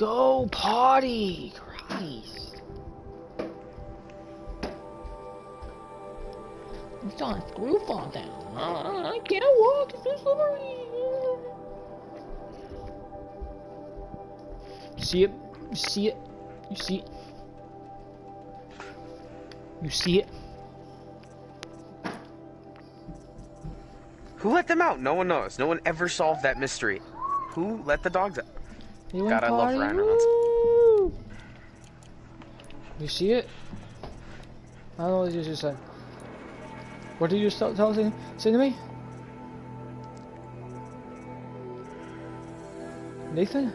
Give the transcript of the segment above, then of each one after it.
go potty. Christ. It's on screw fall down. I can't walk. It's so slippery. See it? You see it? You see it? You see it? Who let them out? No one knows. No one ever solved that mystery. Who let the dogs out? God, I love Ryan Reynolds. You see it? I don't know what you just said. What did you say to me? Nathan?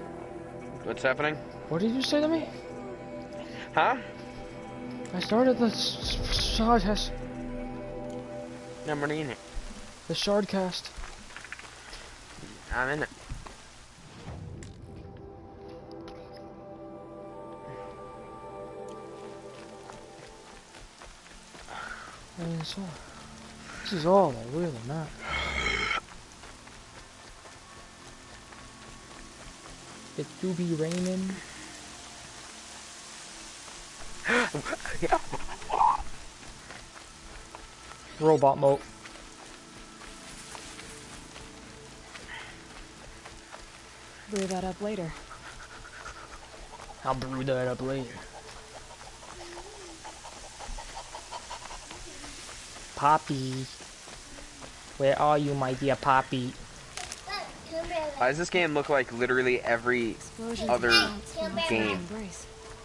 What's happening? What did you say to me? Huh? I started the shardcast. Number in it. The shardcast. I'm in it. I mean, so this is all that really matters. It do be raining. Robot mode. Brew that up later. I'll brew that up later. Poppy. Where are you, my dear Poppy? Why does this game look like literally every other game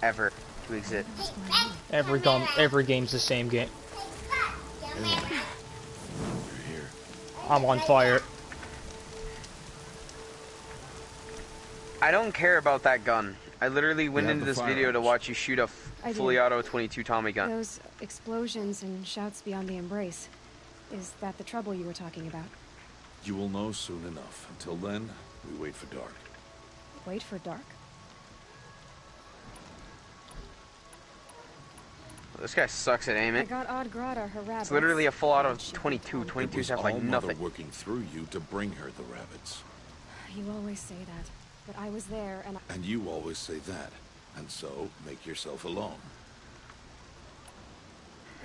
ever to exist? Every game's the same game. I'm on fire. I don't care about that gun. I literally went into this video to watch you shoot a fully auto 22 Tommy gun. Those explosions and shouts beyond the embrace. Is that the trouble you were talking about? You will know soon enough. Until then, we wait for dark. Wait for dark? This guy sucks at aiming. I got Odd Grata her rabbits. It's literally a full auto 22. 22s have like nothing. Working through you to bring her the rabbits. You always say that, but I was there and And you always say that, and so make yourself alone.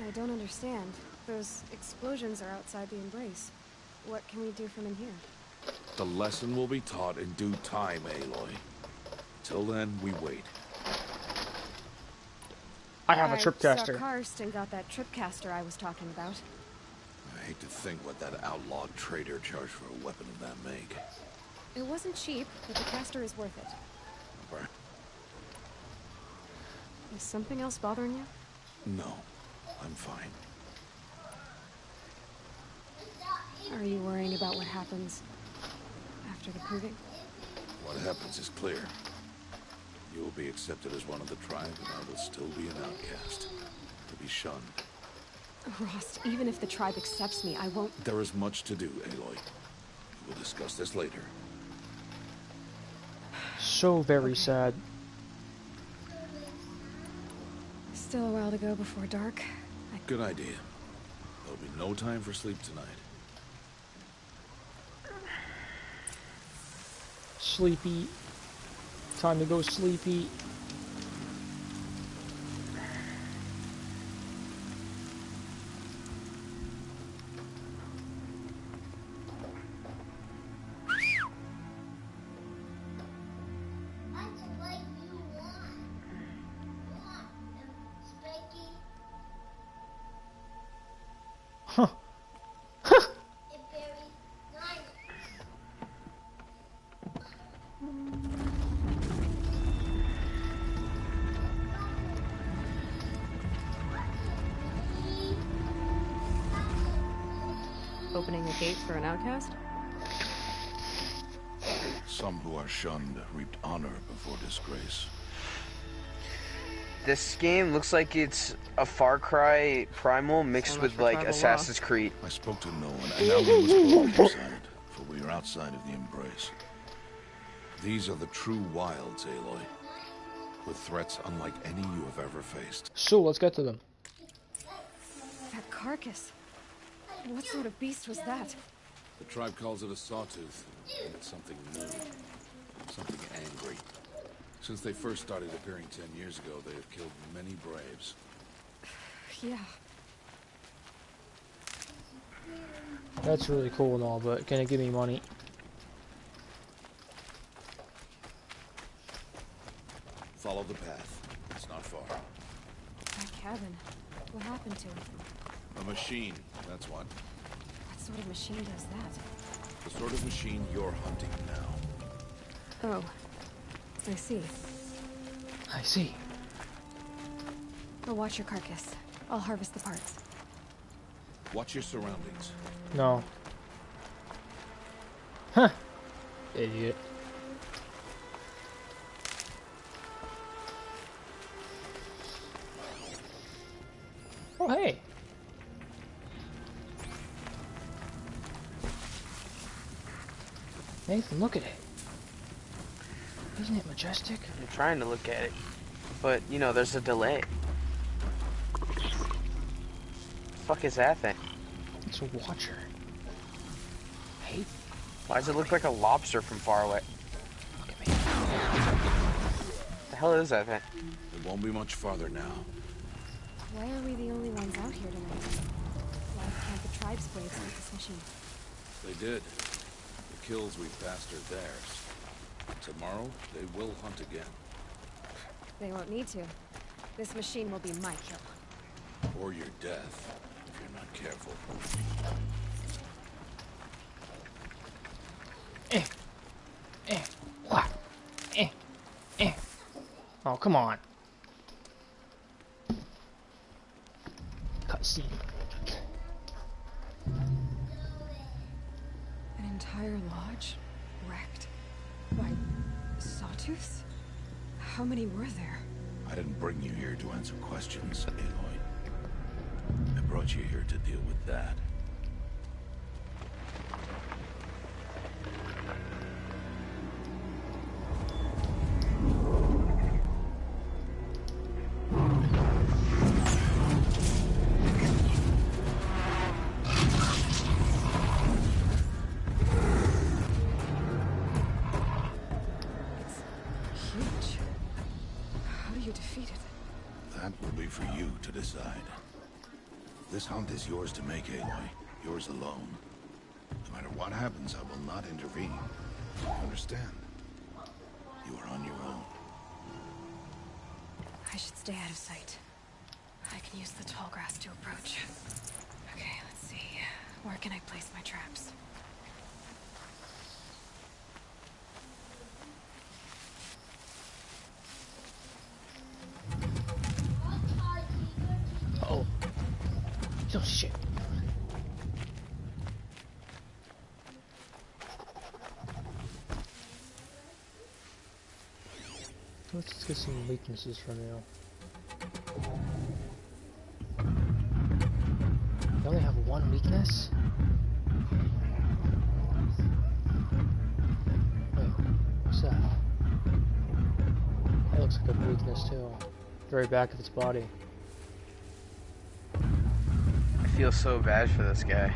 I don't understand. Those explosions are outside the embrace. What can we do from in here? The lesson will be taught in due time, Aloy. Till then, we wait. I have a tripcaster. I saw Karst and got that tripcaster I was talking about. I hate to think what that outlawed trader charged for a weapon of that make. It wasn't cheap, but the caster is worth it. Right. Is something else bothering you? No, I'm fine. Are you worrying about what happens after the proving? What happens is clear. You will be accepted as one of the tribe, and I will still be an outcast. To be shunned. Rost, even if the tribe accepts me, I won't... There is much to do, Aloy. We will discuss this later. So very sad. Still a while to go before dark. Good idea. There'll be no time for sleep tonight. Sleepy. Time to go sleepy. Huh. Opening a gate for an outcast? Some who are shunned reaped honor before disgrace. This game looks like it's a Far Cry Primal mixed with like Assassin's Creed. I spoke to no one, and now we must both decide, for we are outside of the embrace. These are the true wilds, Aloy, with threats unlike any you have ever faced. So let's get to them. That carcass. What sort of beast was that? The tribe calls it a sawtooth, and it's something new, something angry. Since they first started appearing 10 years ago, they have killed many braves. Yeah. That's really cool and all, but can it give me money? Follow the path. It's not far. That cabin. What happened to it? A machine, that's what. What sort of machine does that? The sort of machine you're hunting now. Oh. I see. I see. I'll watch your carcass. I'll harvest the parts. Watch your surroundings. No. Huh. Idiot. Oh, hey. Nathan, look at it. Isn't it majestic? I'm trying to look at it, but you know, there's a delay. Fuck is that thing? It's a watcher. Hey, Why does it look like a lobster from far away? look at me. The hell is that thing? It won't be much farther now. Why are we the only ones out here tonight? Why can't the tribes braves take this mission? They did. The kills we passed are theirs. Tomorrow, they will hunt again. They won't need to. This machine will be my kill. Or your death, if you're not careful. What? Oh, come on. Cutscene. An entire lodge? Wrecked? By sawtooths? How many were there? I didn't bring you here to answer questions, Aloy. I brought you here to deal with that. Huge. How do you defeat it? That will be for you to decide. This hunt is yours to make, Aloy. Yours alone. No matter what happens, I will not intervene. Understand? You are on your own. I should stay out of sight. I can use the tall grass to approach. Okay, let's see. Where can I place my traps? Uh-oh. Oh, shit. Let's just get some weaknesses from you. You only have one weakness? Wait, what's that? That looks like a weakness too. Very back of its body. I feel so bad for this guy.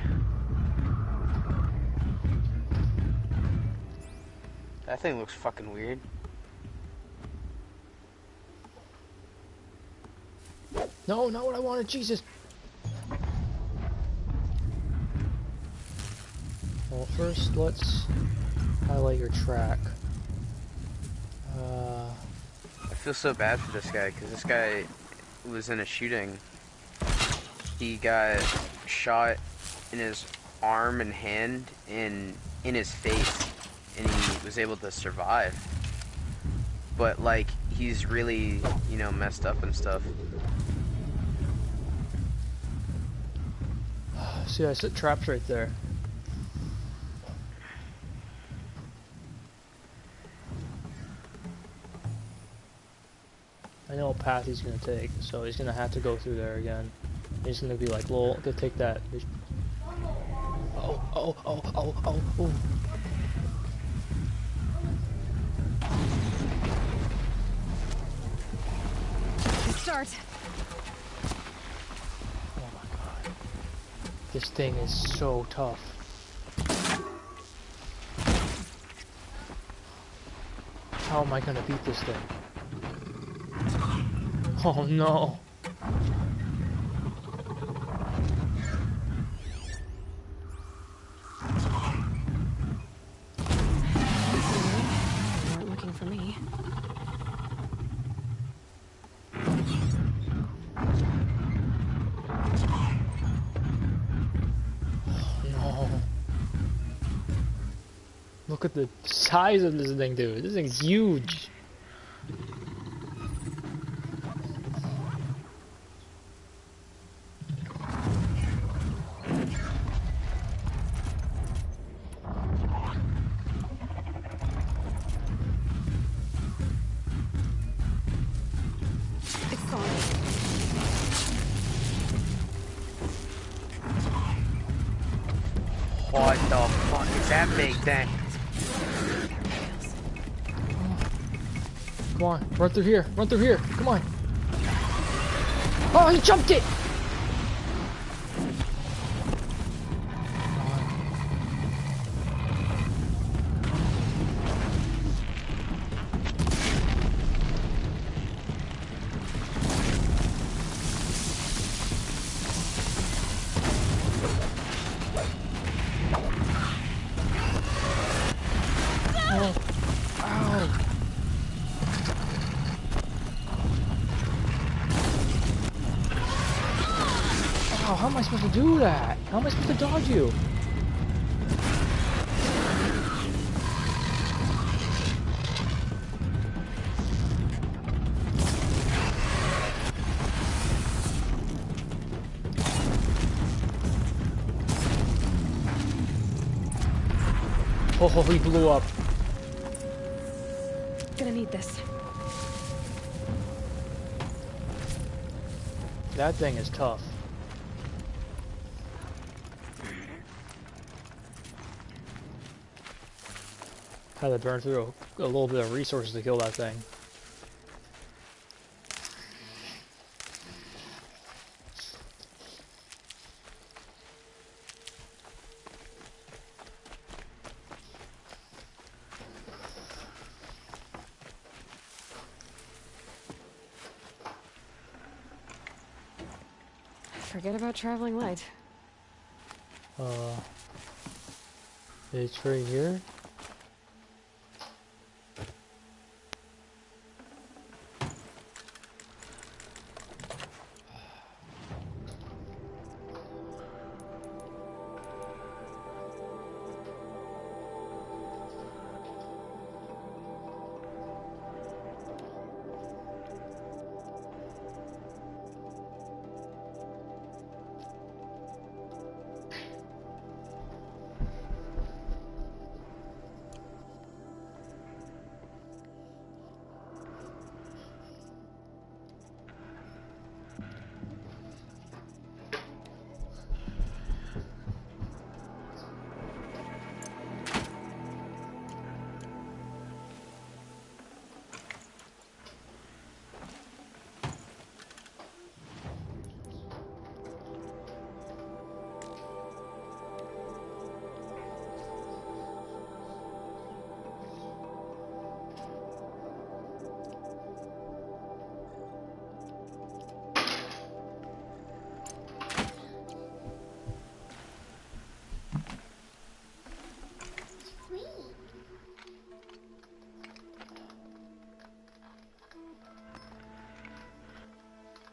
That thing looks fucking weird. No, not what I wanted, Jesus! Well, first, let's highlight your track. I feel so bad for this guy, because this guy was in a shooting. He got shot in his arm and hand and in his face, and he was able to survive. But, like, he's really, you know, messed up and stuff. See, I set traps right there. I know what path he's gonna take, so he's gonna have to go through there again. He's gonna be like, lol, go take that. Oh. Start! Oh my god. This thing is so tough. How am I gonna beat this thing? Oh no. They weren't looking for me. No. Look at the size of this thing, dude. This thing's huge. It's gone. What the fuck is that big thing? Come on, run through here. Run through here. Come on. Oh, he jumped it! Oh, ow. Oh, how am I supposed to do that? How am I supposed to dodge you? Oh, he blew up. Gonna need this. That thing is tough. Had to burn through a little bit of resources to kill that thing. Forget about traveling light. It's right here.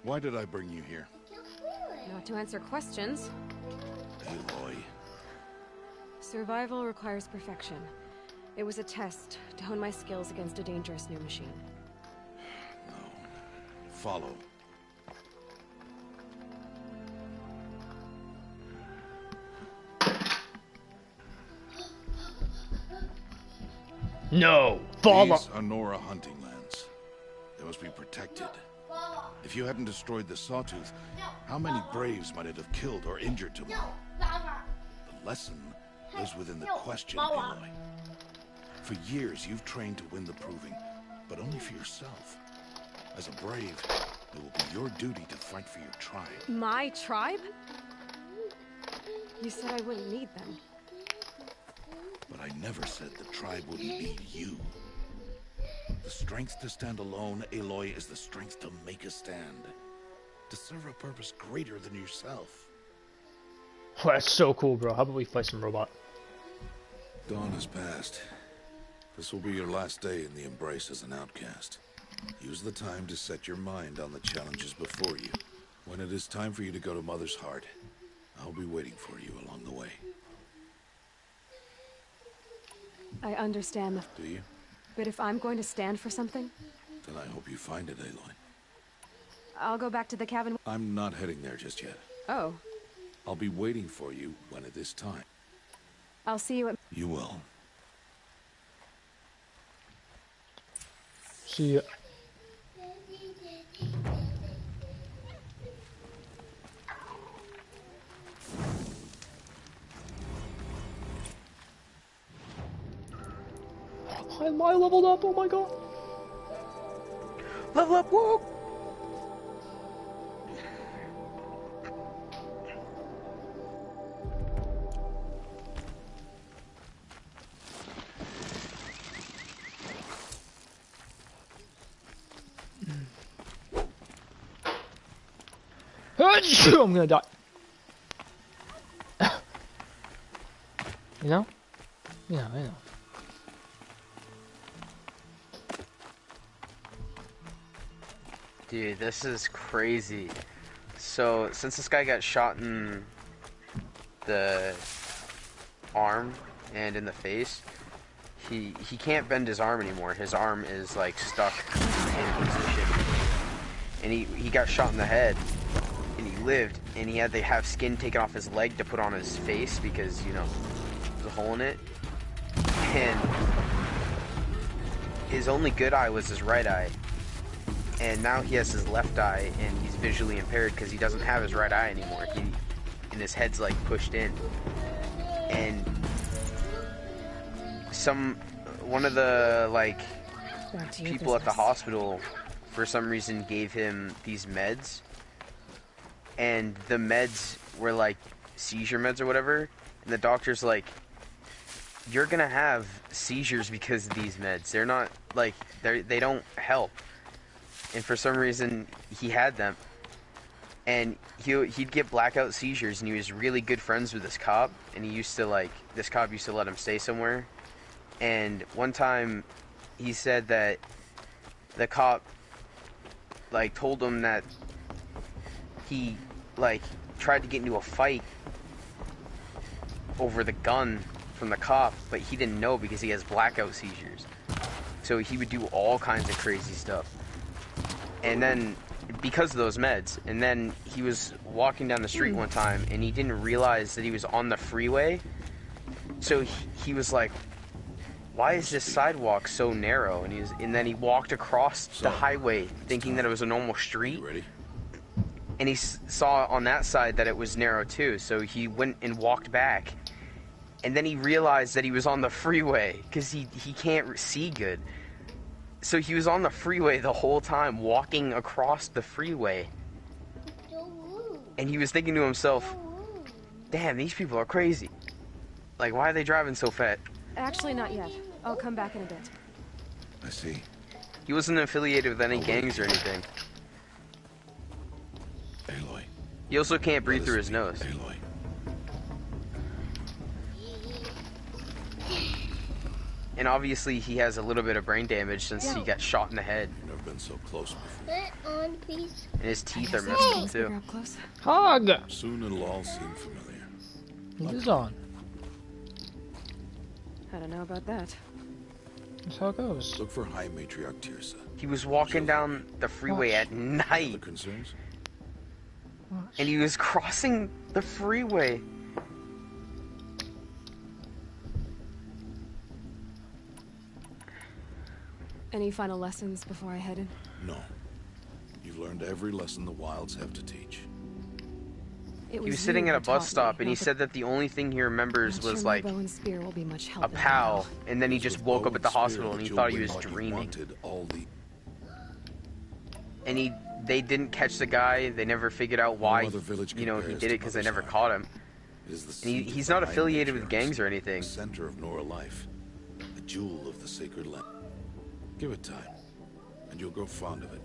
Why did I bring you here? Not to answer questions. Aloy. Survival requires perfection. It was a test to hone my skills against a dangerous new machine. No. Follow. No! Follow! These are Nora hunting lands. They must be protected. If you hadn't destroyed the Sawtooth, how many Braves might it have killed or injured tomorrow? The lesson lives within the question, Aloy. For years, you've trained to win the Proving, but only for yourself. As a Brave, it will be your duty to fight for your tribe. My tribe? You said I wouldn't need them. But I never said the tribe wouldn't need you. The strength to stand alone, Aloy, is the strength to make a stand. To serve a purpose greater than yourself. Oh, that's so cool, bro. How about we fight some robot? Dawn has passed. This will be your last day in the Embrace as an outcast. Use the time to set your mind on the challenges before you. When it is time for you to go to Mother's Heart, I'll be waiting for you along the way. I understand, Do you? but if I'm going to stand for something, Then I hope you find it, Aloy. I'll go back to the cabin. I'm not heading there just yet. Oh, I'll be waiting for you when it is time. I'll see you at... You will. See ya. I leveled up, oh my god. Level up, whoa! I'm gonna die. You know? Yeah, I know. Dude, this is crazy. So, since this guy got shot in the arm and in the face, he can't bend his arm anymore. His arm is like stuck in position. And he got shot in the head. And he lived, and he had to have skin taken off his leg to put on his face because, you know, there's a hole in it. And his only good eye was his right eye. And now he has his left eye, and he's visually impaired because he doesn't have his right eye anymore. And his head's like pushed in. And one of the like people at the hospital, for some reason, gave him these meds. And the meds were like seizure meds or whatever, and the doctor's like, you're gonna have seizures because of these meds. They're not like they don't help. And for some reason he had them, and he'd get blackout seizures, and he was really good friends with this cop, and this cop used to let him stay somewhere. And one time he said that the cop like told him that he like tried to get into a fight over the gun from the cop, but he didn't know because he has blackout seizures. So he would do all kinds of crazy stuff. And then because of those meds, and then he was walking down the street one time and he didn't realize that he was on the freeway. So he was like, why is this sidewalk so narrow? And then he walked across the highway thinking that it was a normal street. You ready? And he saw on that side that it was narrow too, so he went and walked back. And then he realized that he was on the freeway, because he can't see good. So he was on the freeway the whole time, walking across the freeway. And he was thinking to himself, damn, these people are crazy. Like, why are they driving so fast? Actually, not yet. I'll come back in a bit. I see. He wasn't affiliated with any gangs or anything. Aloy. He also can't breathe through his nose. Aloy. And obviously he has a little bit of brain damage since he got shot in the head. You've never been so close before. And his teeth are messed up too. Up close. Hog! Soon it'll all seem familiar. What is on? I don't know about that. That's how it goes. Look for High Matriarch Tirsa. He was walking down the freeway at Other night. concerns? And he was crossing the freeway. Any final lessons before I head in? No. You've learned every lesson the wilds have to teach. It He was you sitting at who a bus taught stop, me, and he not the- said that the only thing he remembers Not sure was my like bow and spear will be much help a in pal, battle. and then he just woke up at the hospital and he thought he was dreaming. Wanted all the And they didn't catch the guy. They never figured out why, other village he compares did to it because they Mother's never Heart. caught him. It is the And seat he's of not the High affiliated with Matriarchs, gangs or anything. The center of Nora life, the jewel of the sacred land. Give it time. and you'll grow fond of it.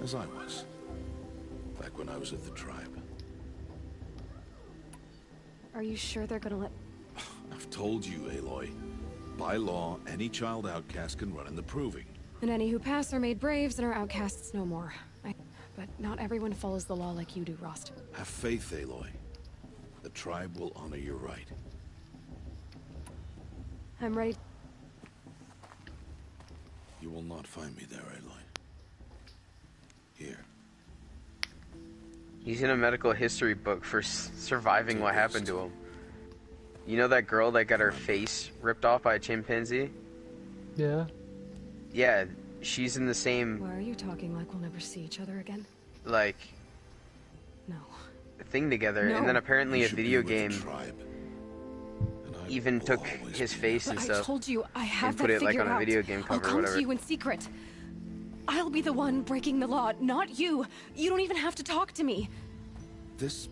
As I was. Back when I was at the tribe. Are you sure they're gonna let... I've told you, Aloy. By law, any child outcast can run in the Proving. And any who pass are made braves and are outcasts no more. But not everyone follows the law like you do, Rost. Have faith, Aloy. The tribe will honor your right. I'm ready. You will not find me there, Aloy. Here. He's in a medical history book for surviving what happened to him. You know that girl that got her face ripped off by a chimpanzee? Yeah. Yeah, she's in the same, Why are you talking like we'll never see each other again? like, No. thing together, No. and then apparently You a should video be with the game tribe. And I even will took always his be face But and I stuff. told you I have and that put it like figured on a out. video game I'll cover or come whatever. to you in secret. I'll be the one breaking the law, not you. You don't even have to talk to me. This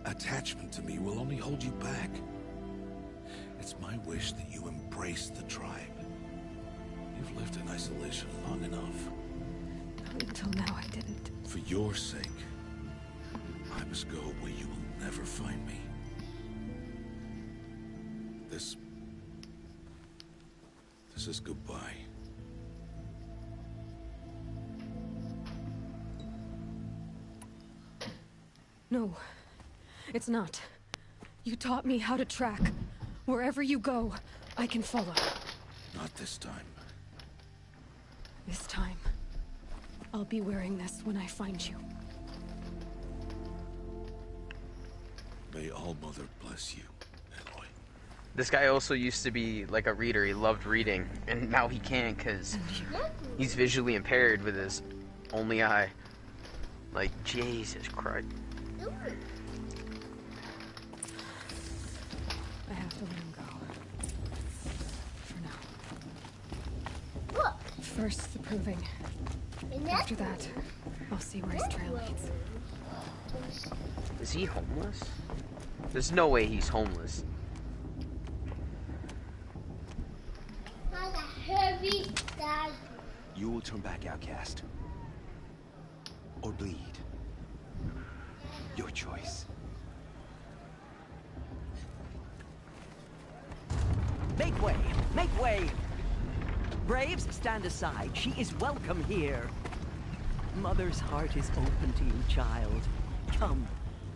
attachment to me will only hold you back. It's my wish that you embrace the tribe. You've lived in isolation long enough. Until now, I didn't. For your sake, I must go where you will never find me. This is goodbye. No, it's not. You taught me how to track. Wherever you go, I can follow. Not this time. This time, I'll be wearing this when I find you. May All-Mother bless you, Aloy. This guy also used to be like a reader. He loved reading, and now he can't because And you. he's visually impaired with his only eye. Like, Jesus Christ. I have to let him go. For now. Look, First, the proving. and After that, I'll see where his trail leads. Is he homeless? There's no way he's homeless. has a heavy dagger. You will turn back, outcast. Or bleed. Your choice. Make way! Make way! Braves, stand aside. She is welcome here. Mother's heart is open to you, child. Come.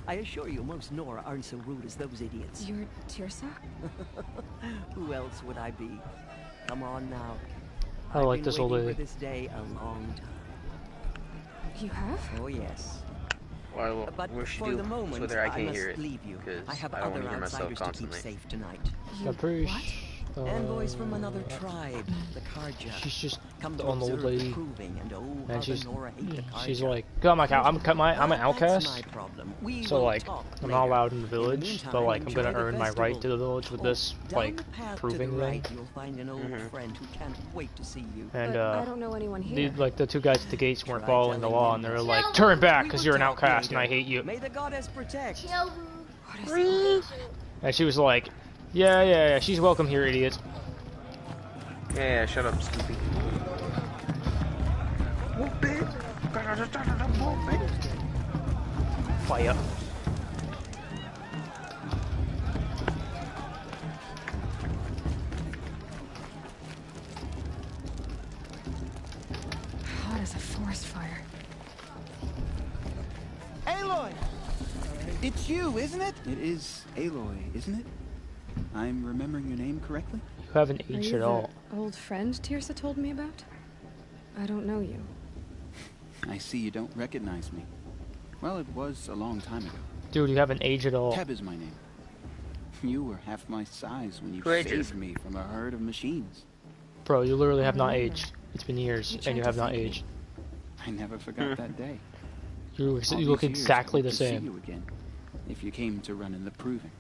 I assure you, most Nora aren't so rude as those idiots. You're Tirsa? Who else would I be? Come on now. I I've like been this old waiting lady. for this day a long time. You have? Oh, yes. Well, But what should for do the moment, so that I I can't must hear it leave you. because I have I don't other want to hear myself outsiders to keep constantly. safe tonight. I'm pretty What? Envoys from another tribe, the Karja. She's just Come to on the old observe the lady, proving, and oh, how and the she's Nora hate the she's Karja. like, "God, I'm an That's outcast, my problem. We so will like talk I'm not later. allowed in the In the village, meantime, but like I'm gonna enjoy the earn my right festival. to the village with Oh, this down like the path to proving the right, thing." you'll find an old friend who can't wait to see you. And But I don't know anyone here. the two guys at the gates weren't Try following the telling law, them and they were this. like, "Turn back, We cause will you're an talk outcast, and I later. hate you." May the goddess protect. Children. What is it? And she was like, "Yeah, she's welcome here, idiots." Yeah, shut up, Scoopy. Fire. Hot as a forest fire. Aloy! It's you, isn't it? It is Aloy, isn't it? I'm remembering your name correctly? You haven't Are aged you at all. the old friend Tirsa told me about? I don't know you. I see you don't recognize me. Well, it was a long time ago. Dude, you haven't aged at all. Teb is my name. You were half my size when you Who ages? saved me from a herd of machines. Bro, you literally have not remember. aged. It's been years, You and tried you to have not thank me. aged. I never forgot that day. You All look these years, exactly I the hope to see same. you again, if you came to run in the proving.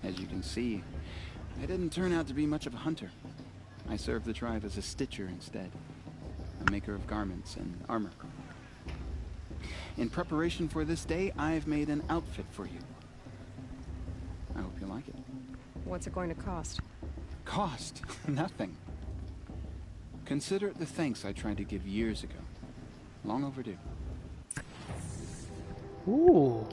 As you can see, I didn't turn out to be much of a hunter. I served the tribe as a stitcher instead, a maker of garments and armor. In preparation for this day, I've made an outfit for you. I hope you like it. What's it going to cost? Cost? Nothing. Consider it the thanks I tried to give years ago. Long overdue. Ooh.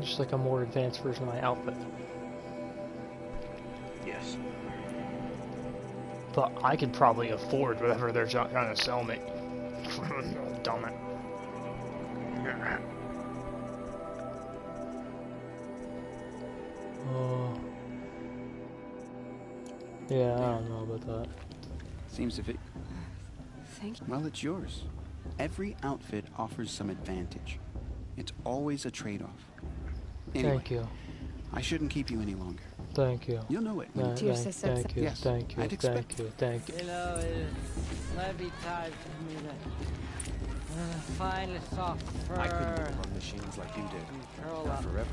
Just like a more advanced version of my outfit. Yes. But I could probably afford whatever they're trying to sell me. Dumb it. Yeah, I don't know about that. Seems to fit. Thank you. Well, it's yours. Every outfit offers some advantage. It's always a trade-off. Anyway, Thank you. I shouldn't keep you any longer. Thank you. You'll know it when you Cheers, I said Thank you. Yes, Thank you. I'd expect Thank you. Thank you. You know, it might be time for me to find a soft fur. I couldn't live among machines like you did. and curl Not up. forever.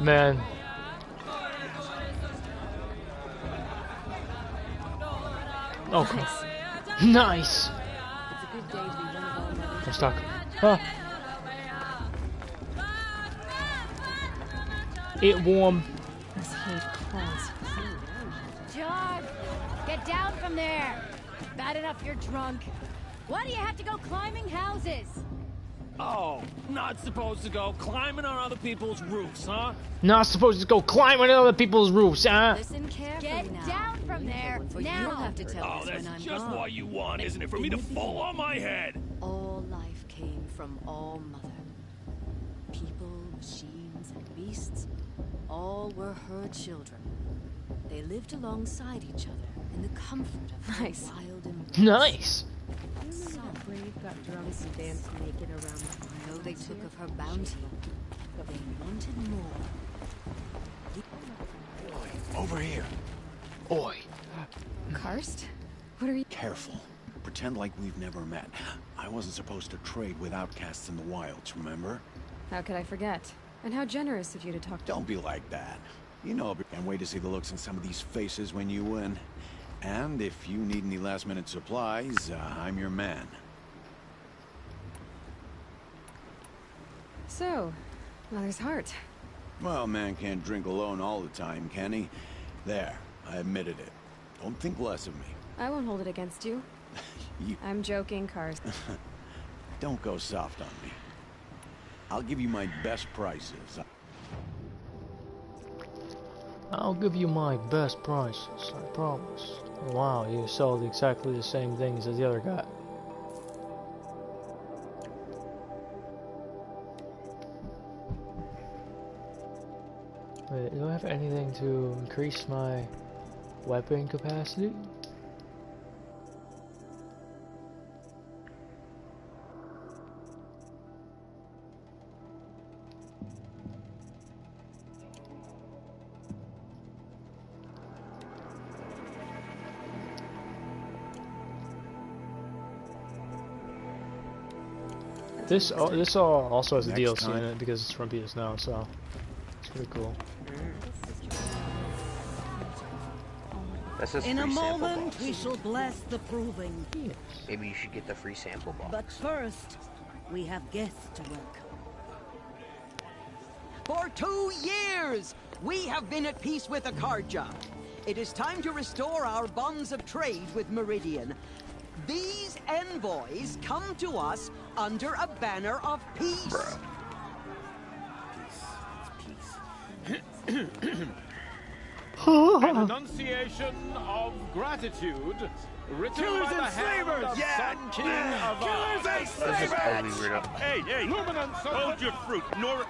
Man. Okay. Nice. It's a good day to be one of our mothers. I'm stuck. Ah. It warm. This huge claws. John, get down from there. Bad enough you're drunk. Why do you have to go climbing houses? Oh, not supposed to go climbing on other people's roofs, huh? Not supposed to go climbing on other people's roofs, huh? Listen carefully Get now. down from there. You'll Now. have to tell Oh, us that's when I'm just gone. what you want, isn't it? For me to fall on my head. All life came from All Mother. People, machines, and beasts, all were her children. They lived alongside each other in the comfort of her wild embrace. Nice. Some got drunk and danced naked around the fire. Though they took of her bounty, they wanted more. Over here. Oi. Karst? What are you? Careful. Pretend like we've never met. I wasn't supposed to trade with outcasts in the wilds, remember? How could I forget? And how generous of you to talk to Don't be like that. You know, I can't wait to see the looks on some of these faces when you win. And if you need any last-minute supplies, I'm your man. So, Mother's heart. Well, man can't drink alone all the time, can he? There, I admitted it. Don't think less of me. I won't hold it against you. You I'm joking, Karst. don't go soft on me. I'll give you my best prices. I'll give you my best prices, I promise. Wow, you sold exactly the same things as the other guy. Wait, do I have anything to increase my weapon capacity? This also has a Next DLC in time. it because it's from PS Now, so it's pretty cool. That's just In a free sample moment, box. we shall bless the proving. Maybe you should get the free sample box. But first, we have guests to welcome. For 2 years, we have been at peace with Akarja. It is time to restore our bonds of trade with Meridian. These envoys come to us under a banner of peace. An enunciation of gratitude written Killers by the and hand slavers! of Yeah! Sun King of Killers and Oz. This is totally weird. Hey, hold your fruit, nor...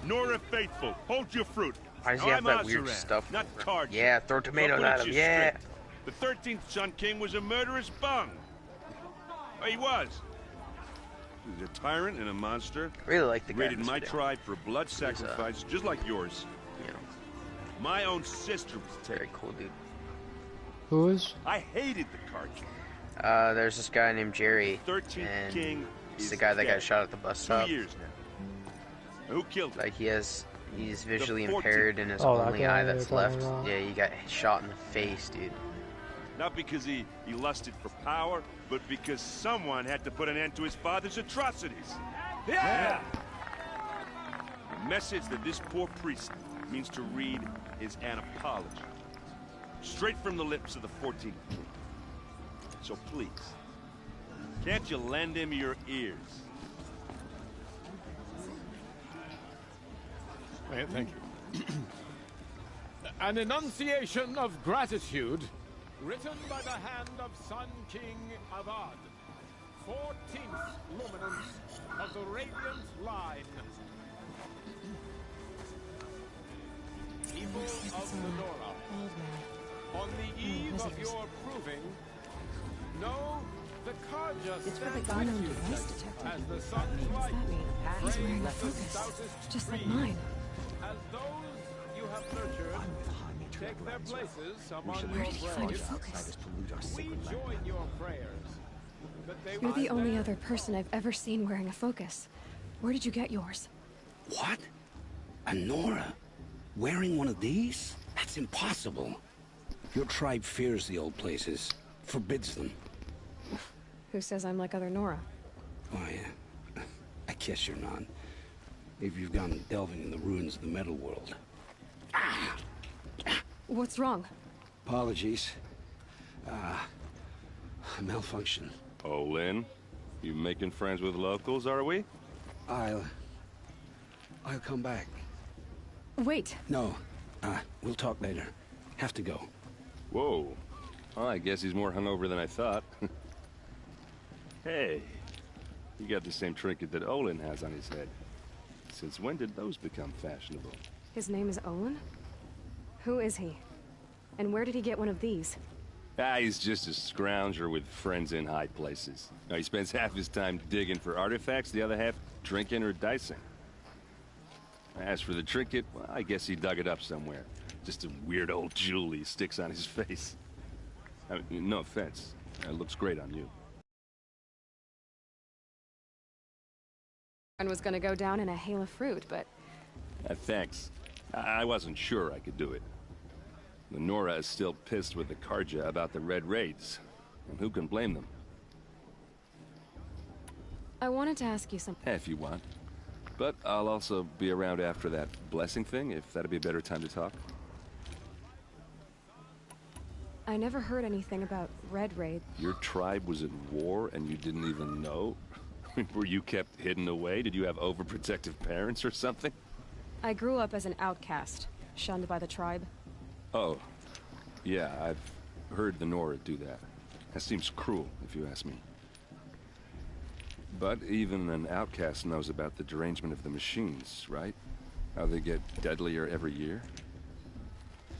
Nora Faithful, hold your fruit. Why does he have I'm that weird Oseram, stuff? not Carja. Yeah, throw tomatoes Don't put at it him. you Yeah. straight. The 13th Sun King was a murderous bung. Oh, he was. He was a tyrant and a monster. I really like the guy. Raided my tribe for blood sacrifice, just like yours. Yeah. My own sister was taken. Very cool, dude. Who is? I hated the Carja. There's this guy named Jerry. 13th and King he's is the guy that got dead. shot at the bus stop. 2 years now. Who killed him? Like he's visually 14th. impaired in his Oh, that only guy eye you're that's talking left. about. Yeah, he got shot in the face, dude. Not because he lusted for power, but because someone had to put an end to his father's atrocities. Yeah! The message that this poor priest means to read is an apology. Straight from the lips of the 14th king. So please, can't you lend him your ears? Thank you. An enunciation of gratitude written by the hand of Sun King Avad, 14th luminance of the Radiant Line. People of Lenora, on the eve of your proving, know the Carja stands with you as the sun's light frames the stoutest just like trees. mine. As those you have nurtured take their places among your Where did you find your braves, focus? we join your prayers that they You're the will only then other person I've ever seen wearing a focus. Where did you get yours? What? A Nora? Wearing one of these? That's impossible. Your tribe fears the old places, forbids them. Who says I'm like other Nora? Oh, yeah. I guess you're not. If you've gone delving in the ruins of the metal world. What's wrong? Apologies. A malfunction. Oh, Lynn, you making friends with locals, are we? I'll come back. Wait. No. We'll talk later. Have to go. Whoa. Well, I guess he's more hungover than I thought. Hey, you got the same trinket that Olin has on his head. Since when did those become fashionable? His name is Olin? Who is he? And where did he get one of these? He's just a scrounger with friends in high places. Now, he spends half his time digging for artifacts, the other half drinking or dicing. As for the trinket, well, I guess he dug it up somewhere. Just a weird old jewel he sticks on his face. I mean, no offense. It looks great on you. And was gonna go down in a hail of fruit, but... Thanks. I wasn't sure I could do it. The Nora is still pissed with the Carja about the Red Raids. And who can blame them? I wanted to ask you something. If you want. But I'll also be around after that blessing thing, if that'd be a better time to talk. I never heard anything about Red Raid. Your tribe was at war and you didn't even know? Were you kept hidden away? Did you have overprotective parents or something? I grew up as an outcast, shunned by the tribe. Oh, yeah, I've heard the Nora do that. That seems cruel, if you ask me. But even an outcast knows about the derangement of the machines, right? How they get deadlier every year?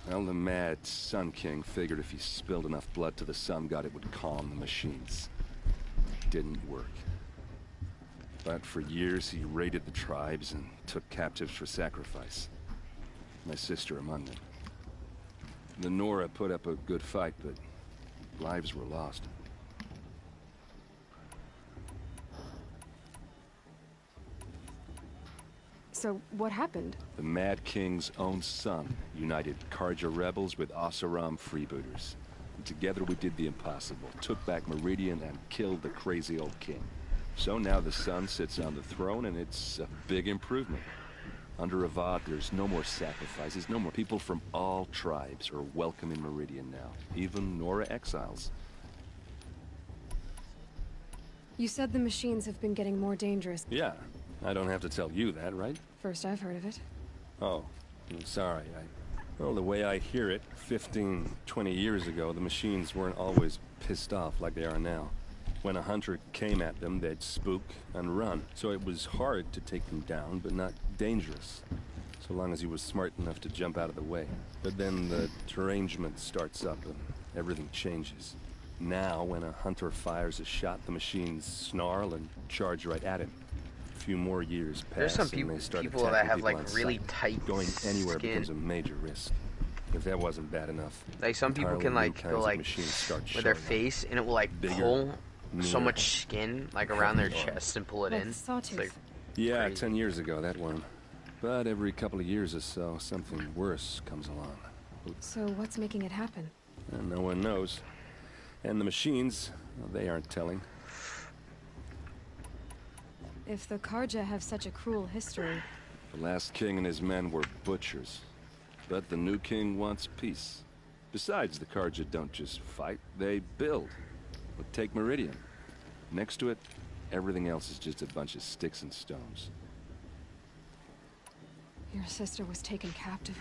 Well, the mad Sun King figured if he spilled enough blood to the Sun God, it would calm the machines. Didn't work. But for years, he raided the tribes and took captives for sacrifice. My sister among them. The Nora put up a good fight, but lives were lost. So, what happened? The Mad King's own son united Carja rebels with Oseram freebooters. And together we did the impossible, took back Meridian and killed the crazy old king. So now the Sun sits on the throne, and it's a big improvement. Under Avad, there's no more sacrifices, no more. People from all tribes are welcome in Meridian now, even Nora exiles. You said the machines have been getting more dangerous. Yeah, I don't have to tell you that, right? First I've heard of it. Oh, I'm sorry. Well, the way I hear it, 15, 20 years ago, the machines weren't always pissed off like they are now. When a hunter came at them, they'd spook and run. So it was hard to take them down, but not dangerous. So long as he was smart enough to jump out of the way. But then the derangement starts up and everything changes. Now, when a hunter fires a shot, the machines snarl and charge right at him. A few more years pass, There's some and they start people attacking that have people like on really sight. tight Going anywhere skin. becomes a major risk. If that wasn't bad enough, Like some people entirely can new like kinds go of like machines start with their showing up. face, and it will like Bigger, pull so newer, much skin like around their heavier. chest and pull it Like in. the sawtooth. It's like Yeah, crazy. 10 years ago, that one. But every couple of years or so, something worse comes along. So what's making it happen? And no one knows. And the machines, well, they aren't telling. If the Karja have such a cruel history, The last king and his men were butchers. But the new king wants peace. Besides, the Karja don't just fight, they build. But take Meridian. Next to it, everything else is just a bunch of sticks and stones. your sister was taken captive.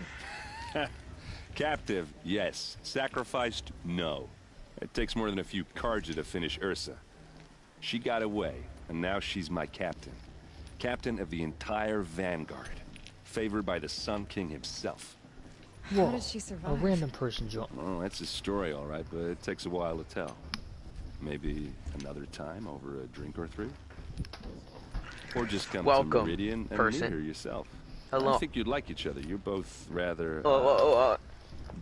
Captive, yes. Sacrificed, no. It takes more than a few Karja to finish Ursa. She got away, and now she's my captain. Captain of the entire Vanguard. Favored by the Sun King himself. How did she survive? A random person joined. Oh, that's his story, all right, but it takes a while to tell. Maybe another time over a drink or three? Or just come to Welcome, Meridian and person. meet her yourself. Hello. I think you'd like each other. You're both rather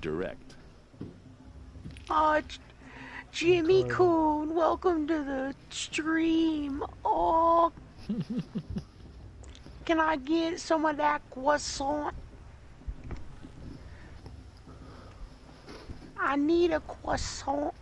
direct. Jimmy Coon, welcome to the stream. Oh, can I get some of that croissant? I need a croissant.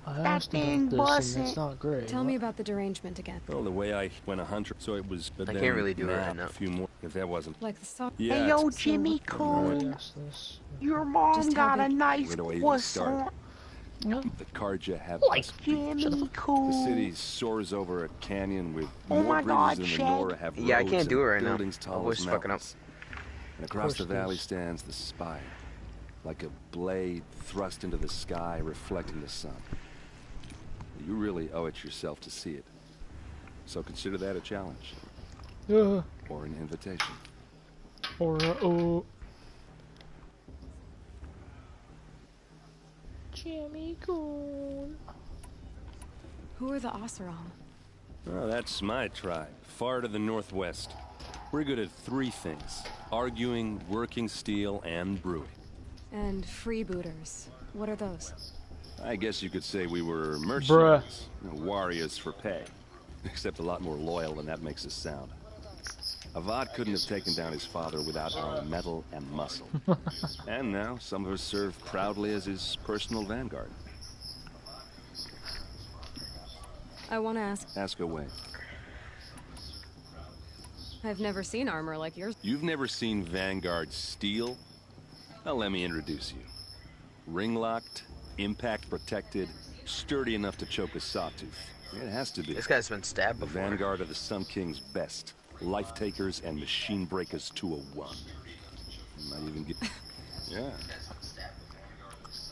I That asked thing about this, and busted. it's not great. Tell me about the derangement again. Well, the way I went 100, so it was. But I then can't really do it now, right now. A few more, if that wasn't. Like the song. Yeah. Hey, yo, it's- Jimmy I Coon, asked this. your mom Just how got a big? nice Where do I even start? croissant. The Karja have Like us beat. Jimmy Coon. The city soars over a canyon with Oh more my bridges God, than the Chad. Nora have Yeah, I roads can't and do it right now. buildings My tall voice as is fucking up. mountains. And across the Course it valley is. stands the spire, like a blade thrust into the sky, reflecting the sun. You really owe it yourself to see it. So consider that a challenge. Yeah. Or an invitation. Or Jimmy Coon. Who are the Oseram? Oh, that's my tribe, far to the northwest. We're good at three things: arguing, working steel, and brewing. And freebooters. What are those? I guess you could say we were mercenaries. Warriors for pay. Except a lot more loyal than that makes us sound. Avad couldn't have taken down his father without our metal and muscle. And now, some of us serve proudly as his personal vanguard. I want to ask. Ask away. I've never seen armor like yours. You've never seen Vanguard steel? Well, let me introduce you. Ring-locked, impact-protected, sturdy enough to choke a sawtooth. It has to be. This guy's been stabbed The before. Vanguard of the Sun King's best. Life takers and machine breakers to a one. Might even get... Yeah.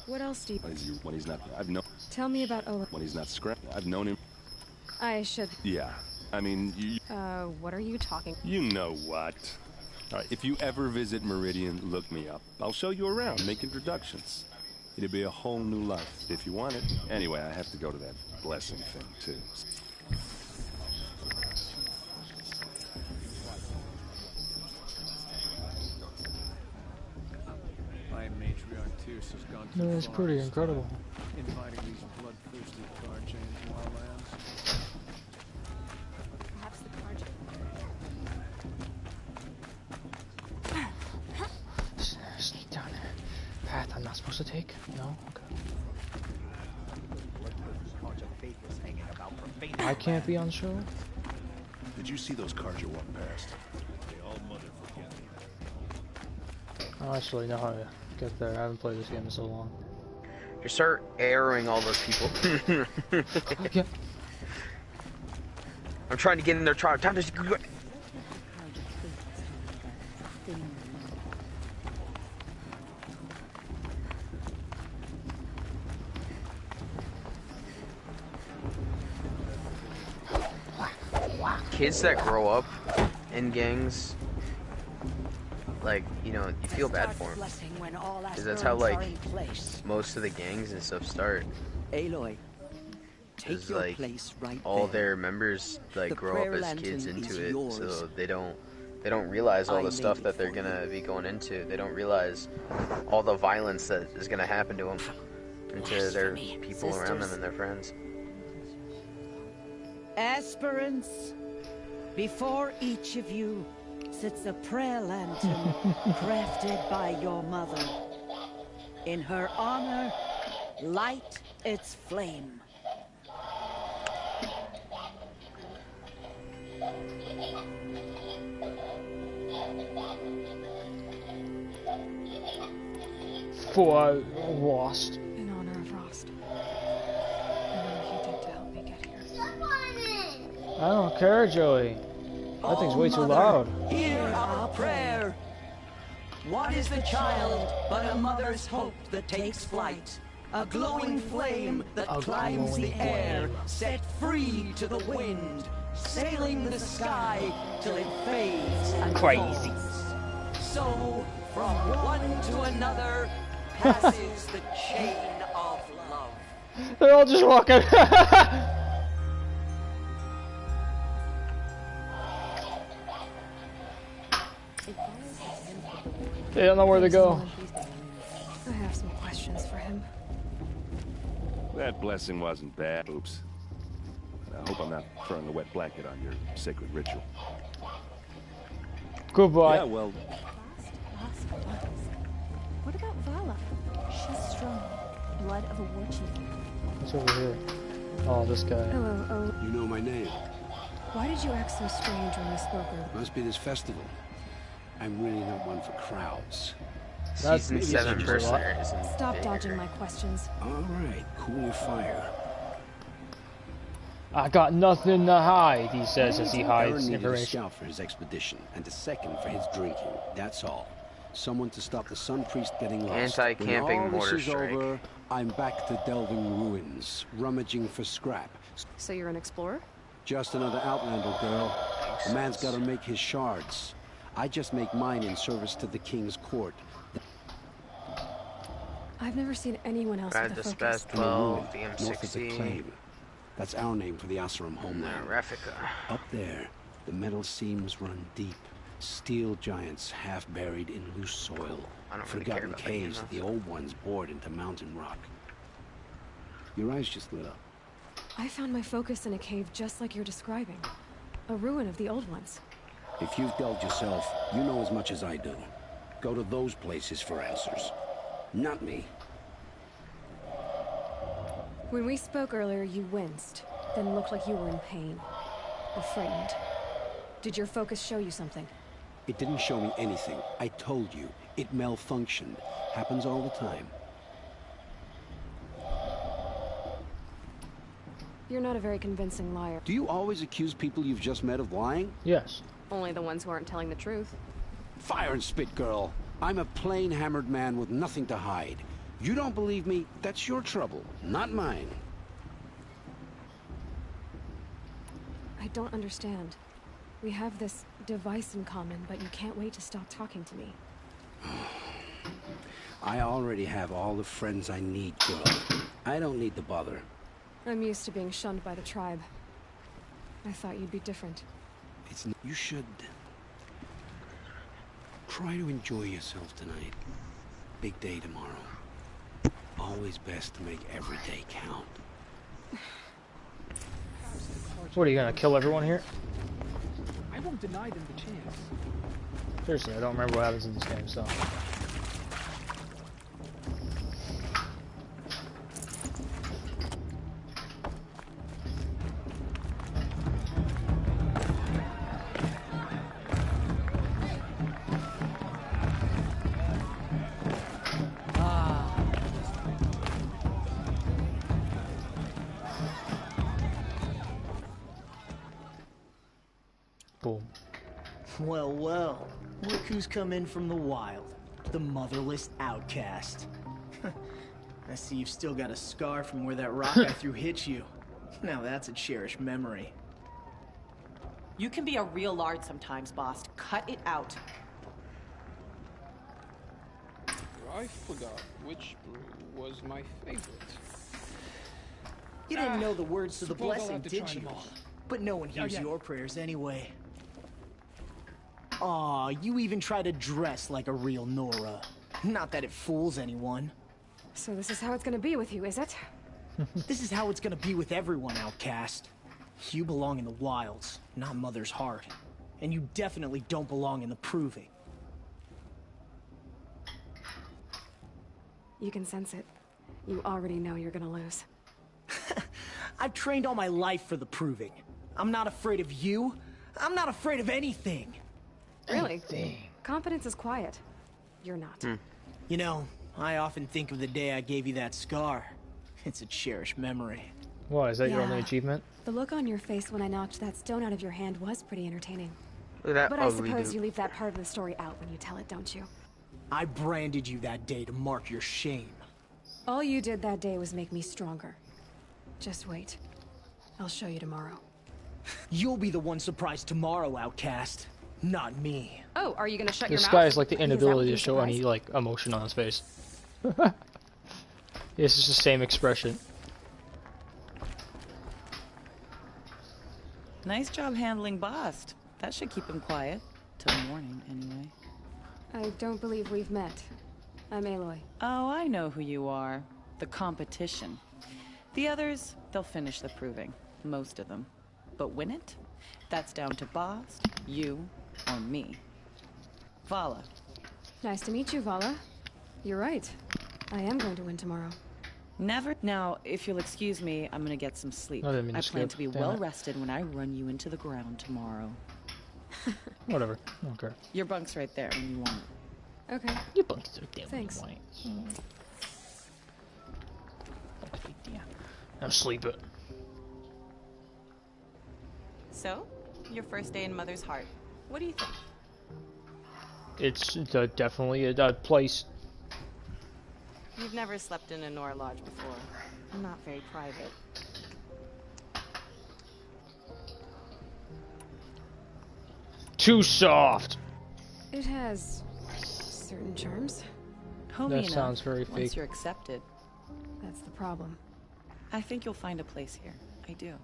What else do you... When he's not... I've known... Tell me about Ola. When he's not scrapped. I've known him... I should... Yeah. I mean, what are you talking... You know what. All right, if you ever visit Meridian, look me up. I'll show you around, make introductions. It'll be a whole new life, if you want it. Anyway, I have to go to that blessing thing, too. My matriarch Tyrus has gone No, too that's far pretty this incredible. time, inviting these bloodthirsty Karja into our lands. Perhaps the Karja... Sneak down there. Path I'm not supposed to take? No? Okay. I can't be on show? Did you see those Karja walk past? They all mother forget. I don't actually know how to get there. I haven't played this game in so long. Just start arrowing all those people. Yeah. I'm trying to get in their tribe. Time to... kids that grow up in gangs, like, you know, you feel bad for them. Because that's how, like, most of the gangs and stuff start. Aloy, take Is your like place right all there. their members like The grow prayer up as lantern kids is into it, yours. so they don't realize all I the stuff made that it they're for gonna be going into. They don't realize all the violence that is gonna happen to them and to their people around them and their friends. Aspirants, before each of you sits a prayer lantern crafted by your mother. In her honor, light its flame. For Rost. In honor of Rost. And all he did to help me get here. I don't care, Joey. That thing's way too loud. Hear our prayer. What is the child but a mother's hope that takes flight? A glowing flame that climbs the air, set free to the wind, sailing the sky till it fades and Crazy. falls. So, from one to another, passes the chain of love. They're all just walking. They don't know where to go. I have some questions for him. That blessing wasn't bad. Oops. I hope I'm not throwing a wet blanket on your sacred ritual. Goodbye. Yeah, well, What about Vala? She's strong. Blood of a war chief. What's over here? Oh, this guy. Hello, You know my name. why did you act so strange when we spoke earlier? Must be this festival. I'm really not one for crowds. Season 7 mercenary isn't Stop big. dodging my questions. All right, cool your fire. I got nothing to hide, he says as he Aaron hides needed a information. scout for his expedition, and a second for his drinking. That's all. Someone to stop the Sun Priest getting lost. Anti-camping When all mortar this is strike. over, I'm back to delving ruins, rummaging for scrap. So you're an explorer? Just another Outlander, girl. A man's got to make his shards. I just make mine in service to the king's court. I've never seen anyone else Brad with a Dispatch focus. 12, In a ruin, north of the DM60, claim. That's our name for the Asuram homeland. Raffica. Up there, the metal seams run deep. Steel giants half buried in loose soil. I don't really care Forgotten about that game caves that the old ones bored into mountain rock. Your eyes just lit up. I found my focus in a cave just like you're describing. A ruin of the old ones. If you've delved yourself, you know as much as I do. Go to those places for answers. Not me. When we spoke earlier, you winced, then looked like you were in pain. Or frightened. Did your focus show you something? It didn't show me anything. I told you. It malfunctioned. Happens all the time. You're not a very convincing liar. Do you always accuse people you've just met of lying? Yes. Only the ones who aren't telling the truth. Fire and spit, girl. I'm a plain hammered man with nothing to hide. You don't believe me? That's your trouble, not mine. I don't understand. We have this device in common, but you can't wait to stop talking to me. I already have all the friends I need, girl. I don't need the bother. I'm used to being shunned by the tribe. I thought you'd be different. You should try to enjoy yourself tonight. Big day tomorrow. Always best to make every day count. What, are you gonna kill everyone here? I won't deny them the chance. Seriously, I don't remember what happens in this game, so. Boom. Well, well. Look who's come in from the wild. The motherless outcast. I see you've still got a scar from where that rock I threw hit you. Now that's a cherished memory. You can be a real lard sometimes, boss. Cut it out. I forgot which brew was my favorite. You didn't know the words to the Suppose I'll blessing, have to did try you? them all. But no one hears yeah. your prayers anyway. Aw, you even try to dress like a real Nora. Not that it fools anyone. So this is how it's gonna be with you, is it? This is how it's gonna be with everyone, Outcast. You belong in the wilds, not Mother's heart. And you definitely don't belong in the Proving. You can sense it. You already know you're gonna lose. I've trained all my life for the Proving. I'm not afraid of you. I'm not afraid of anything. Really? Confidence is quiet. You're not. You know, I often think of the day I gave you that scar. It's a cherished memory. What, is that your only Yeah. achievement? The look on your face when I knocked that stone out of your hand was pretty entertaining. Look at that But I ugly suppose dude. you leave that part of the story out when you tell it, don't you? I branded you that day to mark your shame. All you did that day was make me stronger. Just wait. I'll show you tomorrow. You'll be the one surprised tomorrow, Outcast. Not me. Oh, are you gonna shut your This mouth? guy has like the Is that what inability to you're show any surprised? like emotion on his face. It's just the same expression. Nice job handling Bast. That should keep him quiet. Till morning, anyway. I don't believe we've met. I'm Aloy. Oh, I know who you are. The competition. The others, they'll finish the proving. Most of them. But win it? That's down to Bast, you, or me. Vala. Nice to meet you, Vala. You're right. I am going to win tomorrow. Never. Now, if you'll excuse me, I'm gonna get some sleep. I didn't mean to plan skip. to be Damn well it. rested when I run you into the ground tomorrow. Whatever. I don't care. Your bunk's right there when you want it. Okay. Your bunk's right there. Thanks. I'm sleeping. So, your first day in Mother's Heart. What do you think? It's definitely a place. You've never slept in a Nora Lodge before. Not very private. Too soft. It has certain charms. Homey That enough sounds very once fake. you're accepted. That's the problem. I think you'll find a place here. I do.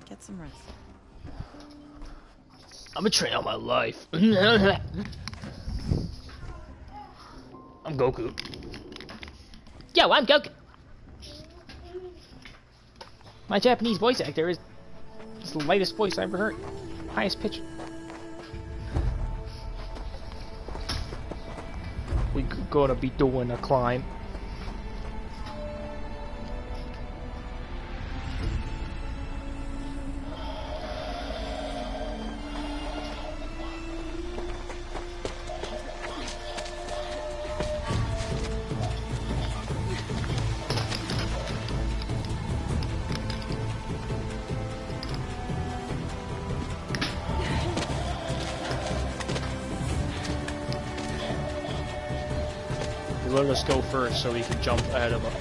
Get some rest. I'm gonna train all my life. I'm Goku. Yo, I'm Goku. My Japanese voice actor is the lightest voice I ever heard. Highest pitch. We gonna be doing a climb. He let us go first so we can jump ahead of him.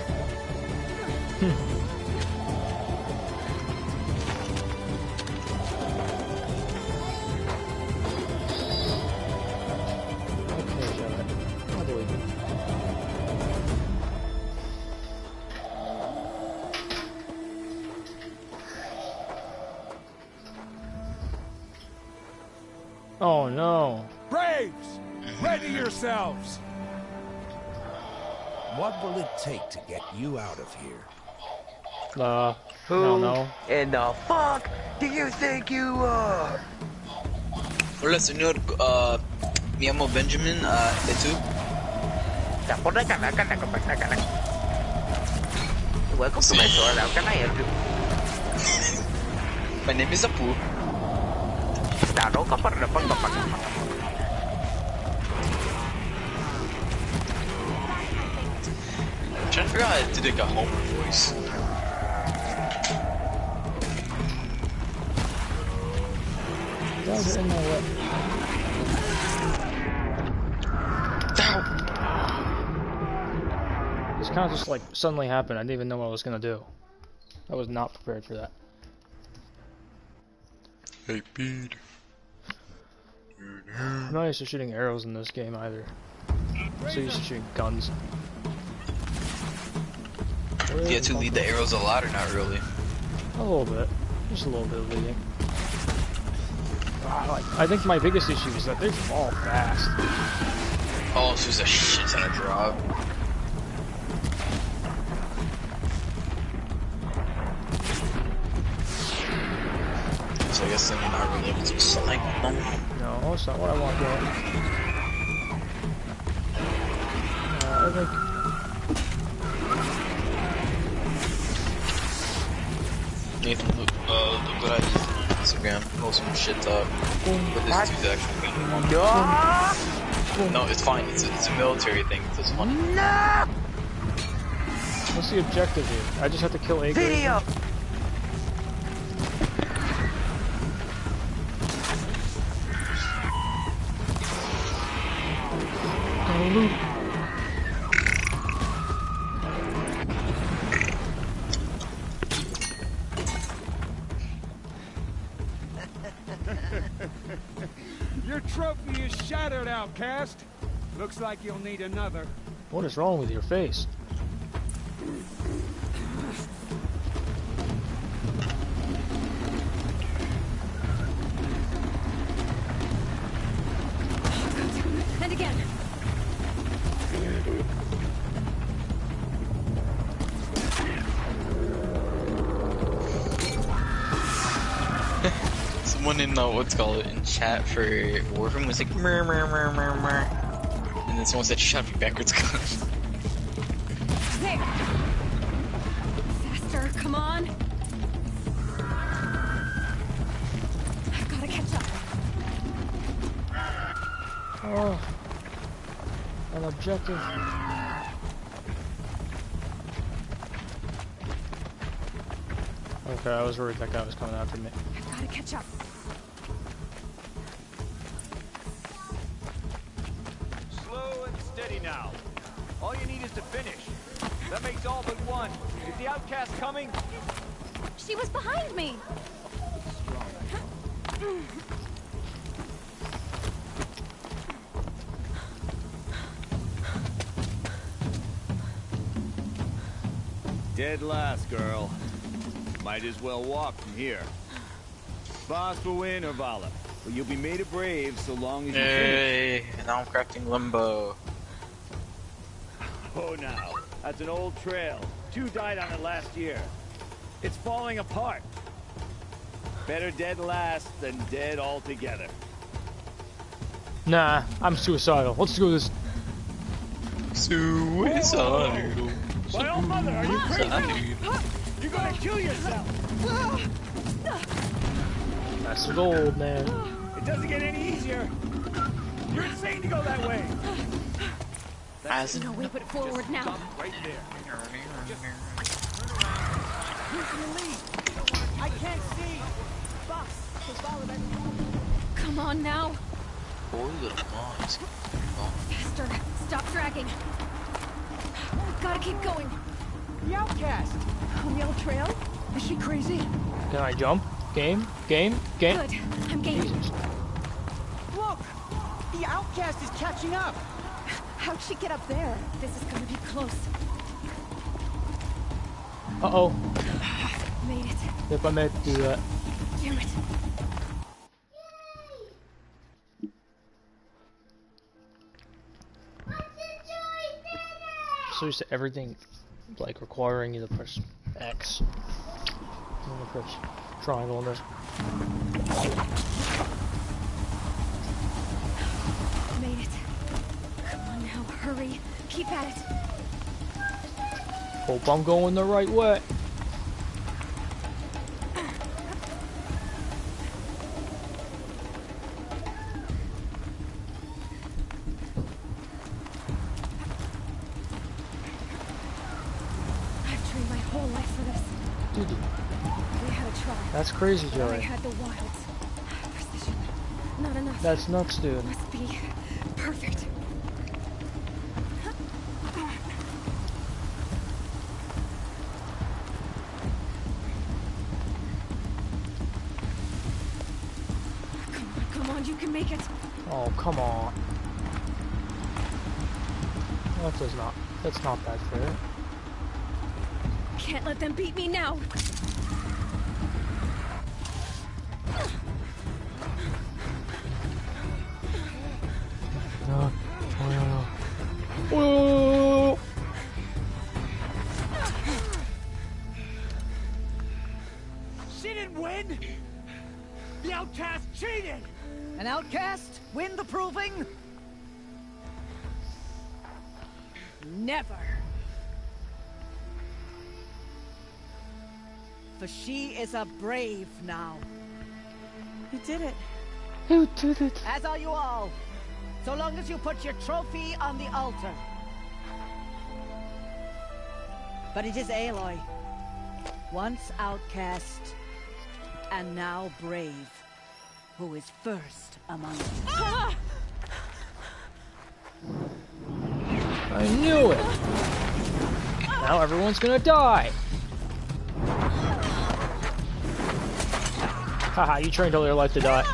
Oh no. Braves! Ready yourselves! What will it take to get you out of here? I don't know. In the fuck do you think you are? Hola, señor. Me llamo Benjamin. ¿Y tú? Welcome to my store. How can I help you? My name is Apu. I'm trying to figure out how to do like a Homer voice. You guys are in my way. This kind of just like suddenly happened. I didn't even know what I was gonna do. I was not prepared for that. Hey, Pete. I'm not used to shooting arrows in this game either. I'm so used to shooting guns. Do you have to lead the arrows a lot or not really? A little bit. Just a little bit of leading. I think my biggest issue is that they fall fast. Oh, so there's a shit ton of drop. So I guess then you're not really able to select them. No, that's not what I want yet. I think... Nathan, look what I did on Instagram. Post some shit up. But this dude's actually gonna... No, it's fine. It's a military thing. It's fun. No! What's the objective here? I just have to kill a video. Your trophy is shattered, outcast. Looks like you'll need another. What is wrong with your face? And again. Someone in what's called in chat for Warframe was like mer mer mer mer mer, and then someone said shut up, you backwards cunt. There. Faster, come on. I've got to catch up. Oh, an objective. Okay, I was worried that guy was coming after me. I've got to catch up. Slow and steady now. All you need is to finish. That makes all but one. Is the outcast coming? She was behind me. Dead last, girl. Might as well walk from here. Boss will win or Vala, but you'll be made a brave so long as you Hey, and now I'm crafting limbo. Oh, now. That's an old trail. 2 died on it last year. It's falling apart. Better dead last than dead altogether. Nah, I'm suicidal. Let's do this. Suicidal. My old mother, are you crazy? You're gonna kill yourself. That's the gold, man. It doesn't get any easier. You're insane to go that way. There's no way but forward now. Stop right there. Just turn around. Who's in the lead? I can't see. Boss, Come on now. Poor little boss. Faster. Stop dragging. Gotta keep going. The outcast. On the old trail? Is she crazy? Can I jump? Game? Good. I'm game. Jesus. Look! The outcast is catching up. How'd she get up there? This is gonna be close. Uh-oh. Made it. Yep, I meant to do that. Damn it. So used to everything like requiring you to press X. I'm gonna press triangle on this. Made it. Come on now, hurry. Keep at it. Hope I'm going the right way. That's crazy, I Joey. had the wilds. Precision. Not enough. That's nuts, dude. Must be perfect. You can make it. Oh, come on. That's not that fair. Can't let them beat me now. No. Oh. She didn't win! The outcast cheated! An outcast? Win the proving? Never. For she is a brave now. You did it. Who did it? As are you all. So long as you put your trophy on the altar. But it is Aloy. Once outcast, and now brave, who is first among you. Ah! I knew it! Now everyone's gonna die! Haha, you trained all your life to die.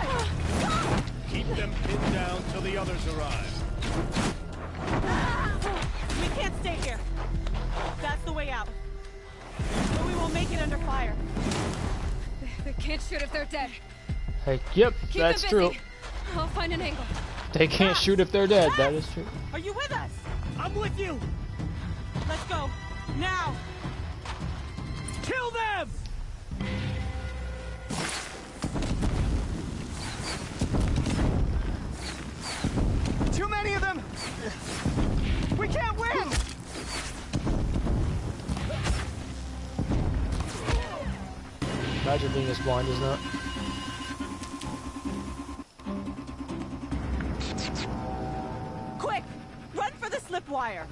Keep them pinned down till the others arrive. We can't stay here. That's the way out. But we won't make it under fire. They can't shoot if they're dead. Hey, yep, Keep that's them true. busy. I'll find an angle. They can't shoot if they're dead, that is true. Are you with us? I'm with you! Let's go. Now! Kill them! Too many of them! We can't win! Imagine being as blind as that. Quick! Run for the slip wire!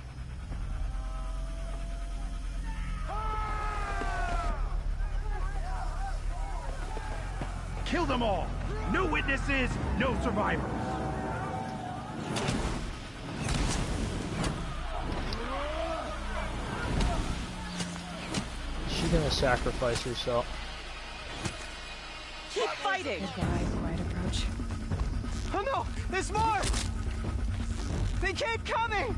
Kill them all! No witnesses, no survivors! She's gonna sacrifice herself. Keep fighting! Goodbye, quiet approach. Oh no! There's more! They keep coming!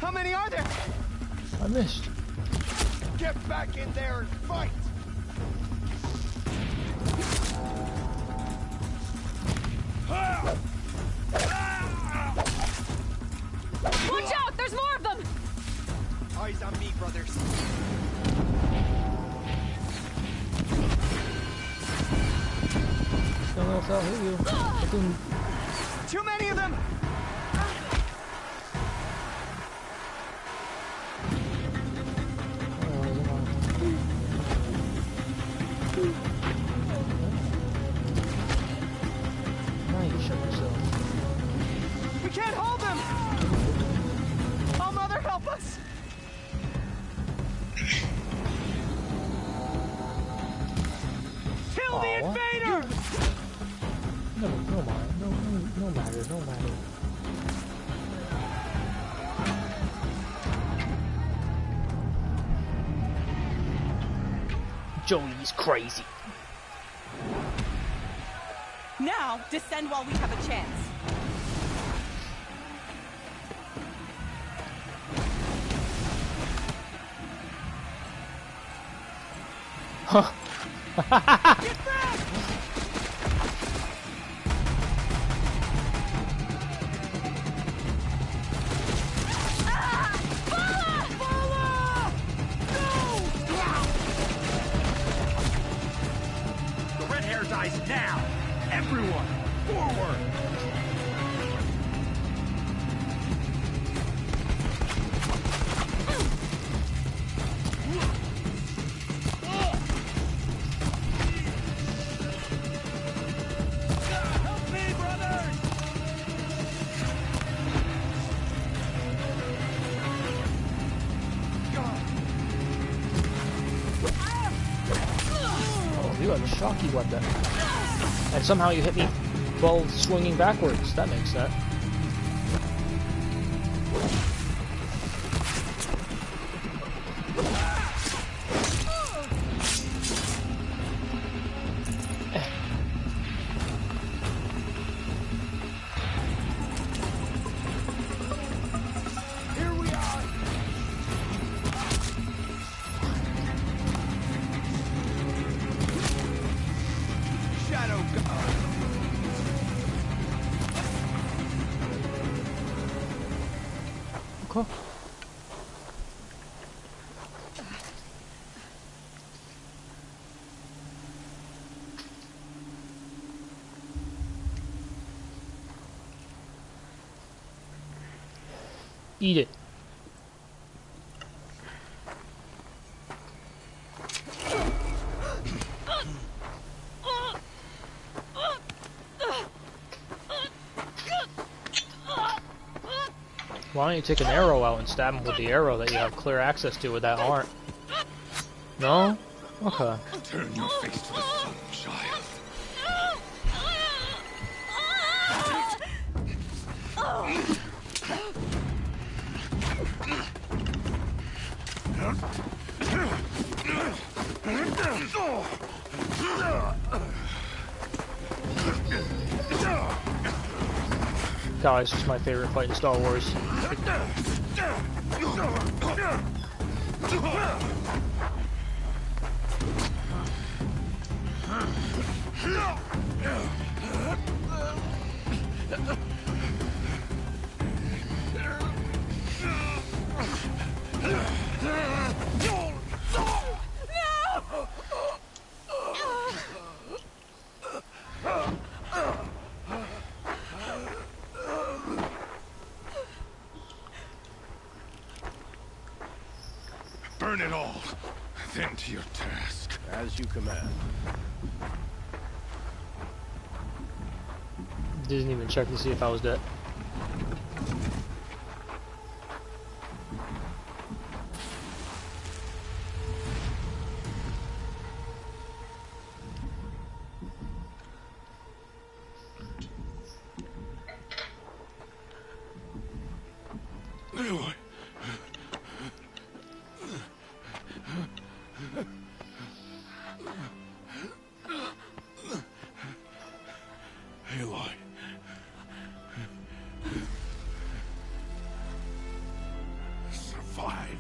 How many are there? I missed. Get back in there and fight! Watch out! There's more of them! Eyes on me, brothers. Don't know if I'll hit you. Too many of them! Now you shut yourself. We can't hold them! Oh, Mother, help us! Kill the invader! No matter. Joey's crazy. Now, descend while we have a chance. Huh. Get back! The red hair dies now! Everyone, forward! Help me, brothers! Oh, you have a shocky weapon. And somehow you hit me while swinging backwards. That makes sense. Eat it. Why don't you take an arrow out and stab him with the arrow that you have clear access to with that arm? No? Okay. Turn your face to the sun, child. God, it's just my favorite fight in Star Wars. Burn it all, then to your task. As you command. Didn't even check to see if I was dead. Aloy. Survive.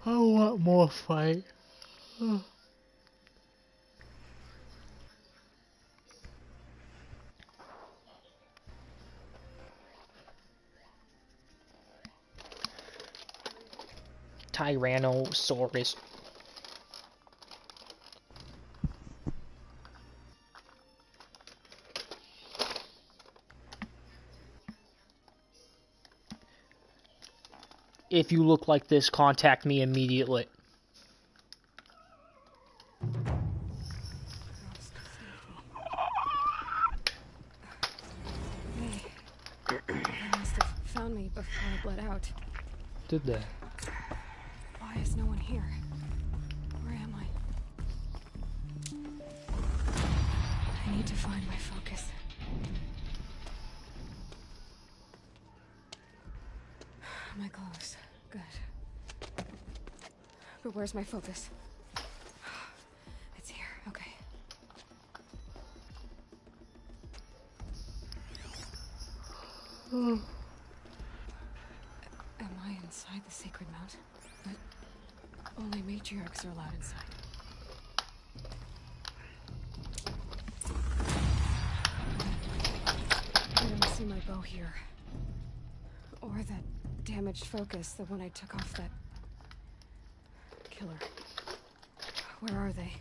I want more fight. Tyrannosaurus. If you look like this, contact me immediately. They must have found me before I bled out. Did they? Why is no one here? Where am I? I need to find my focus. My clothes. Good. But where's my focus? It's here. Okay. Am I inside the sacred mount? But only matriarchs are allowed inside. I don't see my bow here. Or that damaged focus, the one I took off that killer. Where are they?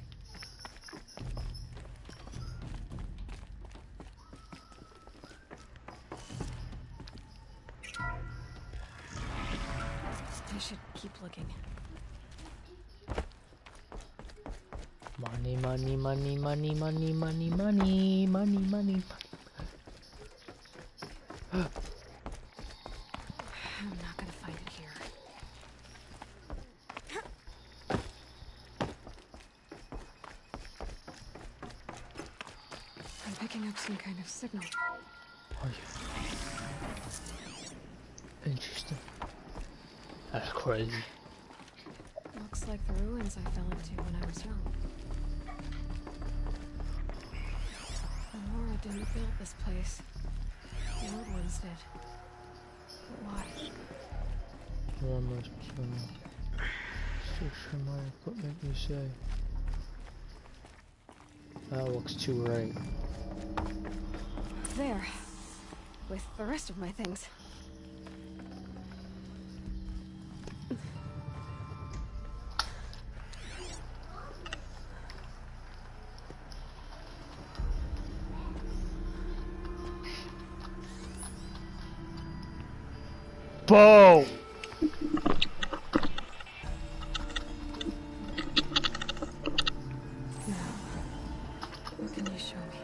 I should keep looking. Money, money, money, money, money, money, money, money, money. I'm not gonna find it here. I'm picking up some kind of signal. Interesting. That's crazy. Looks like the ruins I fell into when I was young. Nora didn't build this place. The old ones did. But why? Search for my equipment, you say? That looks too right. There. With the rest of my things. Bow! What can you show me?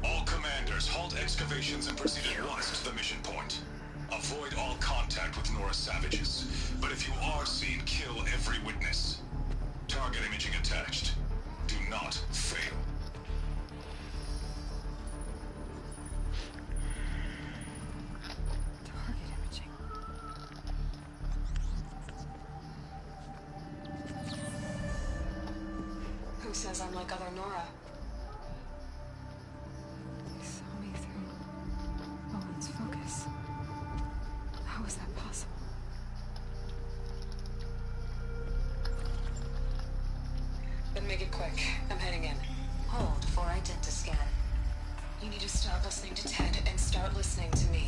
All commanders, halt excavations and proceed at once to the mission point. Avoid all contact with Nora savages, but if you are seen, kill every witness. Target imaging attached. Do not fail. Target imaging. Who says I'm like other Nora? You saw me through Owen's focus. How is that possible? Then make it quick. I'm heading in. Hold for identiscan. You need to stop listening to Ted and start listening to me.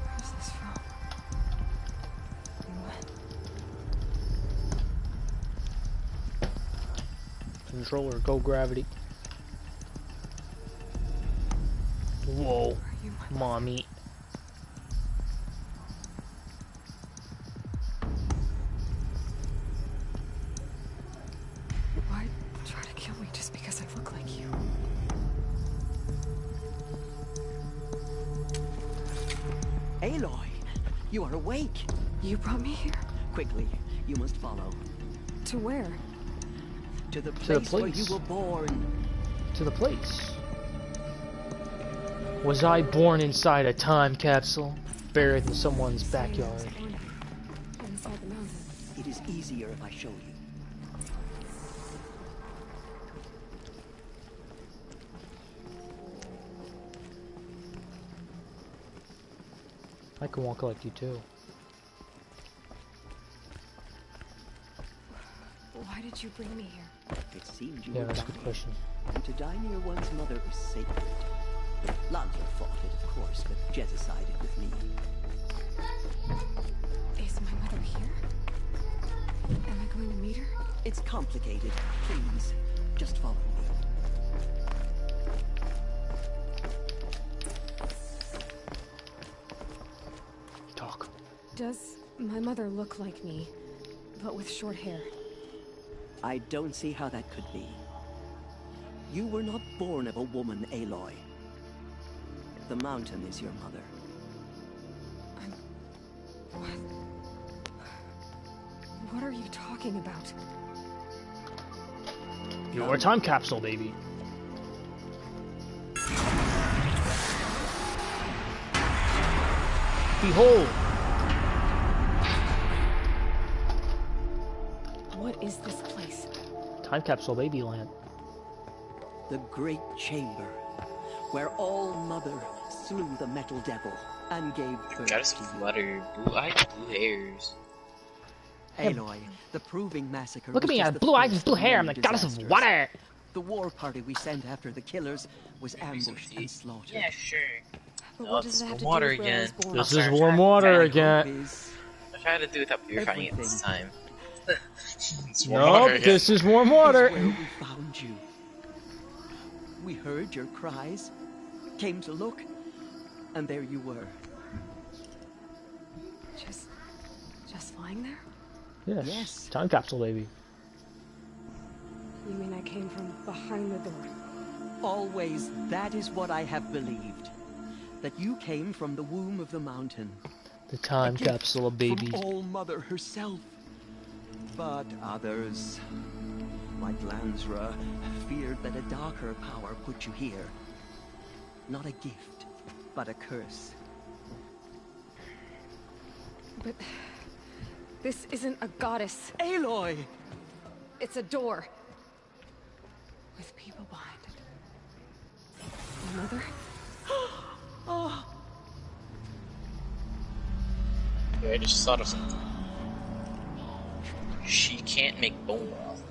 Where's this from? When? Controller, go gravity. Whoa, mommy. Why try to kill me just because I look like you? Aloy, you are awake. You brought me here? Quickly, you must follow. To where? To the To the place where place. you were born. To the place. Was I born inside a time capsule, buried in someone's backyard? Inside the mountain. It is easier if I show you. I can walk like you too. Why did you bring me here? It seemed you Yeah, were that's a good dying, question. and to die near one's mother is sacred. Lanza fought it, of course, but Jezza sided with me. Is my mother here? Am I going to meet her? It's complicated. Please, just follow me. Talk. Does my mother look like me, but with short hair? I don't see how that could be. You were not born of a woman, Aloy. The mountain is your mother. What are you talking about? You're a time capsule, baby. Behold! What is this place? Time capsule baby land. The Great Chamber, where All Mother slew the Metal Devil and gave birth Goddess to of you. water, blue eyes, blue hairs. Aloy, the Proving Massacre. Look at was me, I just have the blue eyes first and blue of hair. I'm many the goddess of disasters. water. The war party we sent after the killers was ambushed and slaughtered. Yeah, sure. But Oh, what does it have to do water with where I was again. born? This is warm water again. I tried to do without purifying it this time. It's warm Nope, water again. this is warm water. Is where we found you. We heard your cries, came to look, and there you were. Just lying there? Yes. Yes. Time capsule baby. You mean I came from behind the door? Always, that is what I have believed. That you came from the womb of the mountain. The time A gift capsule baby. From All Mother herself. But others, like Lansra, feared that a darker power put you here. Not a gift, but a curse. But This isn't a goddess. Aloy! It's a door. With people behind it. My mother? Oh. Yeah, I just thought of something. She can't make bone broth.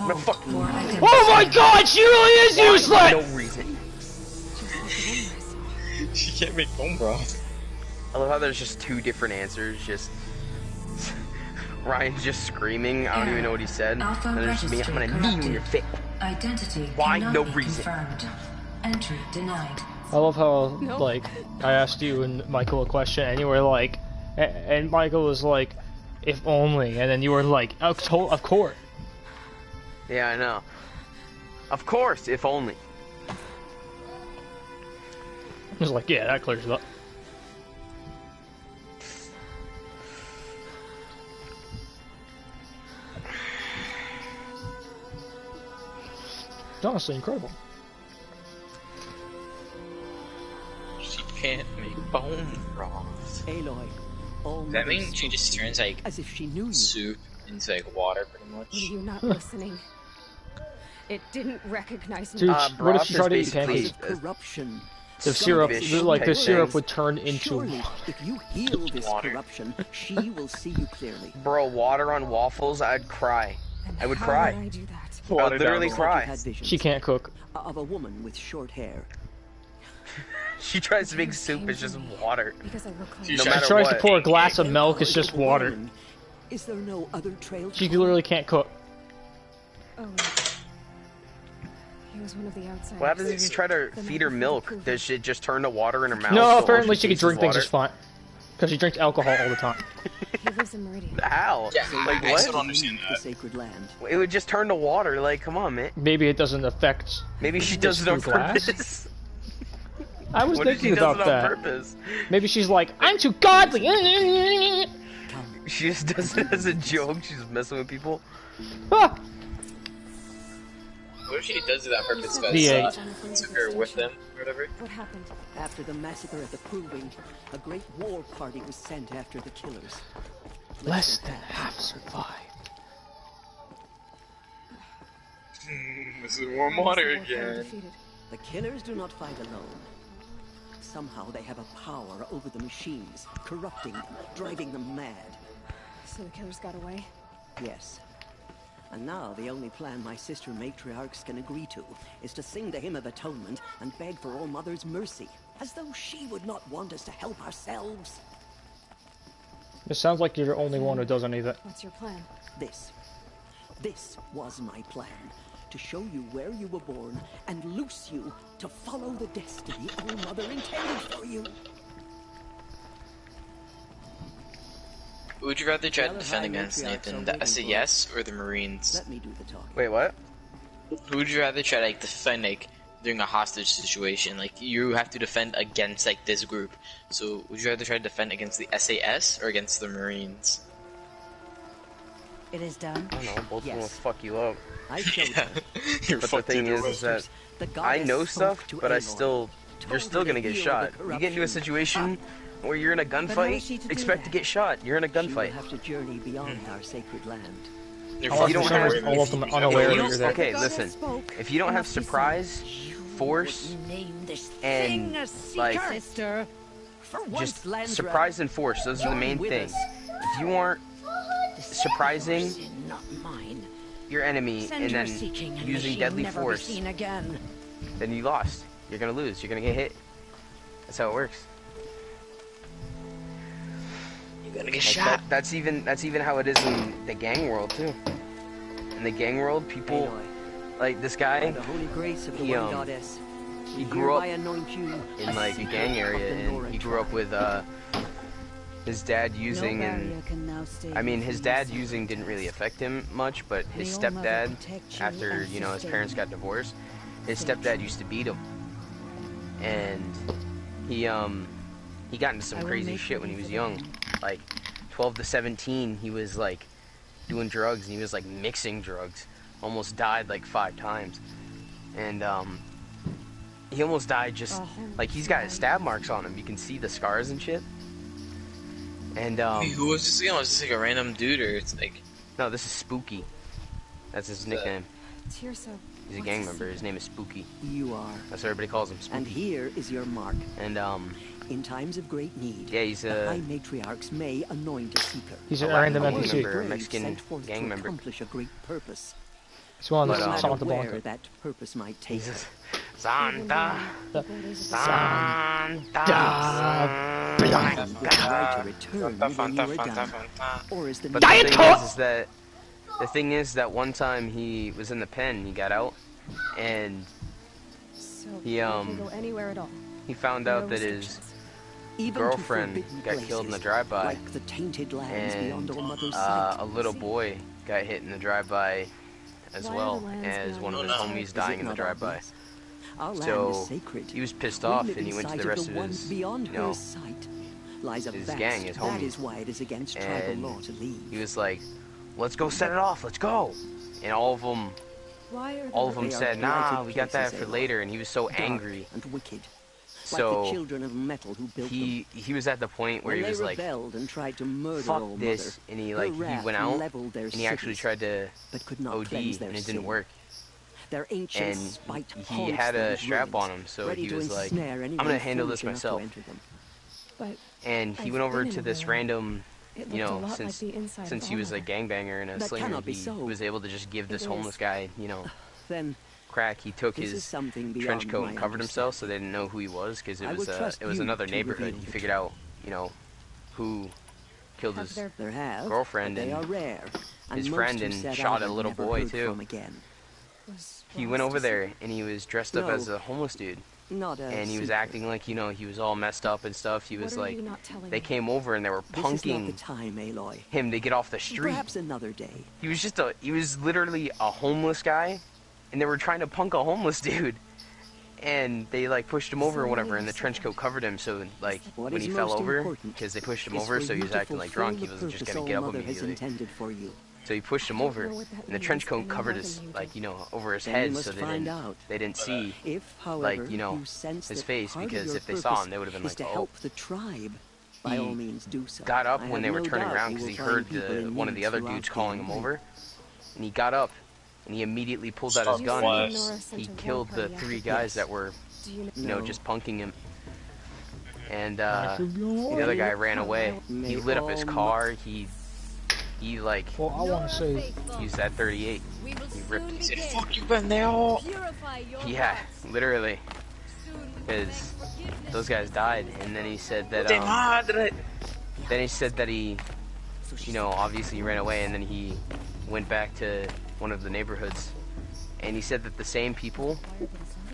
No fuck. Oh my god, she really is useless! No reason. She can't make bone broth. I love how there's just two different answers. Just Ryan's just screaming. I don't even know what he said. Alpha And there's just me. I'm gonna registry knee in your face. Identity Why? cannot No be reason. confirmed. Entry denied. I love how, like, I asked you and Michael a question, and you were like, and Michael was like, if only, and then you were like, of course. Yeah, I know. Of course, if only. I was like, yeah, that clears it up. It's honestly incredible. She can't make bone broth. Aloy, all Does that mean mothers she just turns like as if she knew you. soup into like water, pretty much? Were you not listening? It didn't recognize me. Dude, what if she tried to eat basically pancakes? Corruption. The syrup, like the syrup would turn into Surely, if you heal this Water. corruption, she will see you clearly. Bro, water on waffles, I'd cry. I would How cry. would I do that? I would literally cry. Had visions She can't cook. of a woman with short hair. She tries to make soup, it's just water. Because I look like No She matter tries to what. pour a glass of milk, it's just water. Is there no other trail? She literally can't cook. Oh, he was one of the outsiders. What happens if you try to feed her milk? Does it just turn to water in her mouth? No, so apparently all she can tastes drink is things water? just fine. Because she drinks alcohol all the time. He lives in Meridian. How? Yeah, Like, I still don't what? understand The that. sacred land. It would just turn to water, like, come on, man. Maybe it doesn't affect. Maybe she this does it on through glass? purpose. I was What if she thinking does about it on that. purpose? Maybe she's like, I'm too godly. She just does it as a joke, she's messing with people. Ah! What if she does it on purpose? The egg. Took her with them, or whatever. What happened? After the massacre at the Proving, a great war party was sent after the killers. Less than half survived. This is warm water again. The killers do not fight alone. Somehow they have a power over the machines, corrupting them, driving them mad. So the killers got away? Yes. And now the only plan my sister matriarchs can agree to is to sing the Hymn of Atonement and beg for All Mother's mercy, as though she would not want us to help ourselves. It sounds like you're the only one who does any of it. What's your plan? This was my plan. To show you where you were born and loose you to follow the destiny All Mother intended for you. Would you rather try to Well, defend high against matriarchs Nathan, are the waiting for SAS or the Marines? Let me do the talking. Wait, what? Who would you rather try to like defend like during a hostage situation? Like you have to defend against like this group. So would you rather try to defend against the SAS or against the Marines? It is done. I don't know, both of them will Yes. fuck you up. I showed Yeah. her. You're But the fucked thing either way. is that The I goddess know spoke stuff, to but I Aloy, still, you're told still her to gonna get heal shot. the You get into a corruption. situation where you're in a how is gunfight, she to do expect to that? get shot. You're in a She will gunfight. have to journey beyond our sacred land. You're Unless you don't for some have- reason all of them are unaware that you're there. Okay, listen. If you don't have surprise, force, and like Sister. For once, just Landra, surprise and force, those are the main with things. us. If you aren't surprising Not mine. your enemy Send and her then seeking, and using may she deadly never force, be seen again. then you lost. You're gonna lose. You're gonna get hit. That's how it works. You're gonna get Like shot. that's even how it is in the gang world too. In the gang world, people Aloy, like this by guy. the holy grace of the He, one um, goddess, He grew up hereby anoint you in a like a seeker gang of area, the and Nora he grew up tribe. with his dad using, no and barrier can now stay I mean you his from dad your using didn't really affect him much, but his May All Mother stepdad, protect you after and you know his sustain parents you. got divorced, his Thank stepdad used to beat him, and he got into some I will crazy make shit when he way was for young, them. like 12 to 17. He was like doing drugs, and he was like mixing drugs. Almost died like 5 times, and he almost died just like he's got stab marks on him. You can see the scars and shit. And Wait, who was this again? Was this like a random dude, or it's like? No, this is Spooky. That's his nickname. Teersa. He's a gang member. His name is Spooky. You are. That's what everybody calls him, Spooky. And here is your mark. And in times of great need, yeah, he's the a High Matriarchs may anoint a seeker. He's a random gang NPC. member, a Mexican gang member. Accomplish a great purpose. He's one of No the matter Santa where Blanca. that purpose might take her. Santa. But the thing is that one time he was in the pen, he got out, and he can go anywhere at all. he found out that his girlfriend got killed in the drive-by, Like the tainted lands and beyond all mother's sight. a little boy got hit in the drive-by as Why are well the lands as beyond one of his our sight? homies Is dying it in the not drive-by. obvious? Our land So is sacred. he was pissed We off, live and he in went to sight the of rest of one his, beyond you know, her sight lies a his vast, gang, his that homies. is why it is against tribal And law to leave. he was like, "Let's go set it off. Let's go." And all of them said, "Nah, we got that for later." And he was so Dark angry. and wicked. Like So the children of metal who built he was at the point where when he was they like, rebelled and tried to murder "Fuck Old this," Mother, and he her like he wrath went out leveled their and he actually cities, tried to but could not OD cleanse their and it sin. didn't work. Their ancient And spite he haunts had them a with strap ruins, on him, so ready he to was like, ensnare "I'm anyone gonna handle this foolish enough to myself." enter them. But And he I've went over been to in this one. random, It you looked a know, lot like since the inside since of he was a All gangbanger and a That slinger, cannot be he so. was able to just give this It homeless is. guy, you know, Then crack. He took this is his something trench beyond coat my and covered himself so they didn't know who he was, because I it will was trust it was you another to neighborhood. reveal He the figured out, you know, who killed his there have, girlfriend but they and are rare, and his most friend who and set shot out a are little never boy heard too. from again. He went over there and he was dressed up No. as a homeless dude. Not a And he was secret. acting like, you know, he was all messed up and stuff. He was What are like, you not telling they me? came over and they were This is not the punking time, Aloy. him to get off the street. Perhaps another day. He was literally a homeless guy, and they were trying to punk a homeless dude. And they like pushed him over or whatever, and the trench coat covered him. So like What when is he fell most over, important because they pushed him is over, for so he you was to acting like fulfill drunk. He the wasn't just purpose gonna Old get up Mother has immediately. intended for you. So he pushed him over, what that and the trench means coat any covered more his than you like, you know, over his Then you head, must so they find didn't out. see If, however, like, you know, you sense his that face, part of because your if they saw purpose him, they would have been is like, to "Oh." help the tribe. By all means, do so. Got up I when have they were no turning doubt around you because he will find heard people in one of the need other throughout dudes calling him Galen. over, and he got up and he immediately pulled out his gun and Nora sent he a war killed the party 3 after guys this. that were, Do you you know, No. just punking him. And the other guy ran away. He lit up his car. He like Well, I want to say used that 38. He ripped. He said, "Fuck you, pendejo." Yeah, literally. Because those guys died, and then he said that. De madre. Then he said that he, you know, obviously he ran away, and then he went back to one of the neighborhoods, and he said that the same people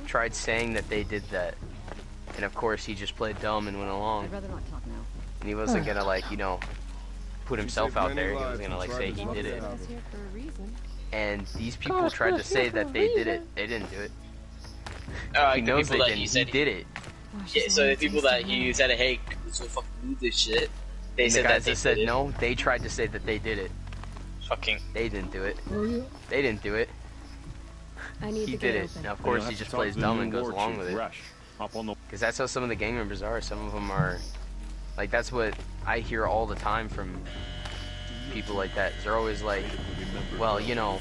tried saying that they did that, and of course he just played dumb and went along, I'd rather not talk now. and he wasn't gonna like, you know, put himself out there. He was gonna like say he did it. And these people tried to say that they did it. They didn't do it. He The knows they people that didn't. he He said did it. Yeah, so the people that he said, "Hey, let's go fucking do this shit," they And said the guys that they said did it. no. They tried to say that they did it. Fucking. They didn't do it. Oh, yeah. They didn't do it. I need He the did gate it. open. Now, of course, he just plays dumb and goes along with it. Because that's how some of the gang members are. Some of them are, like, that's what I hear all the time from people like that. They're always like, well, you know,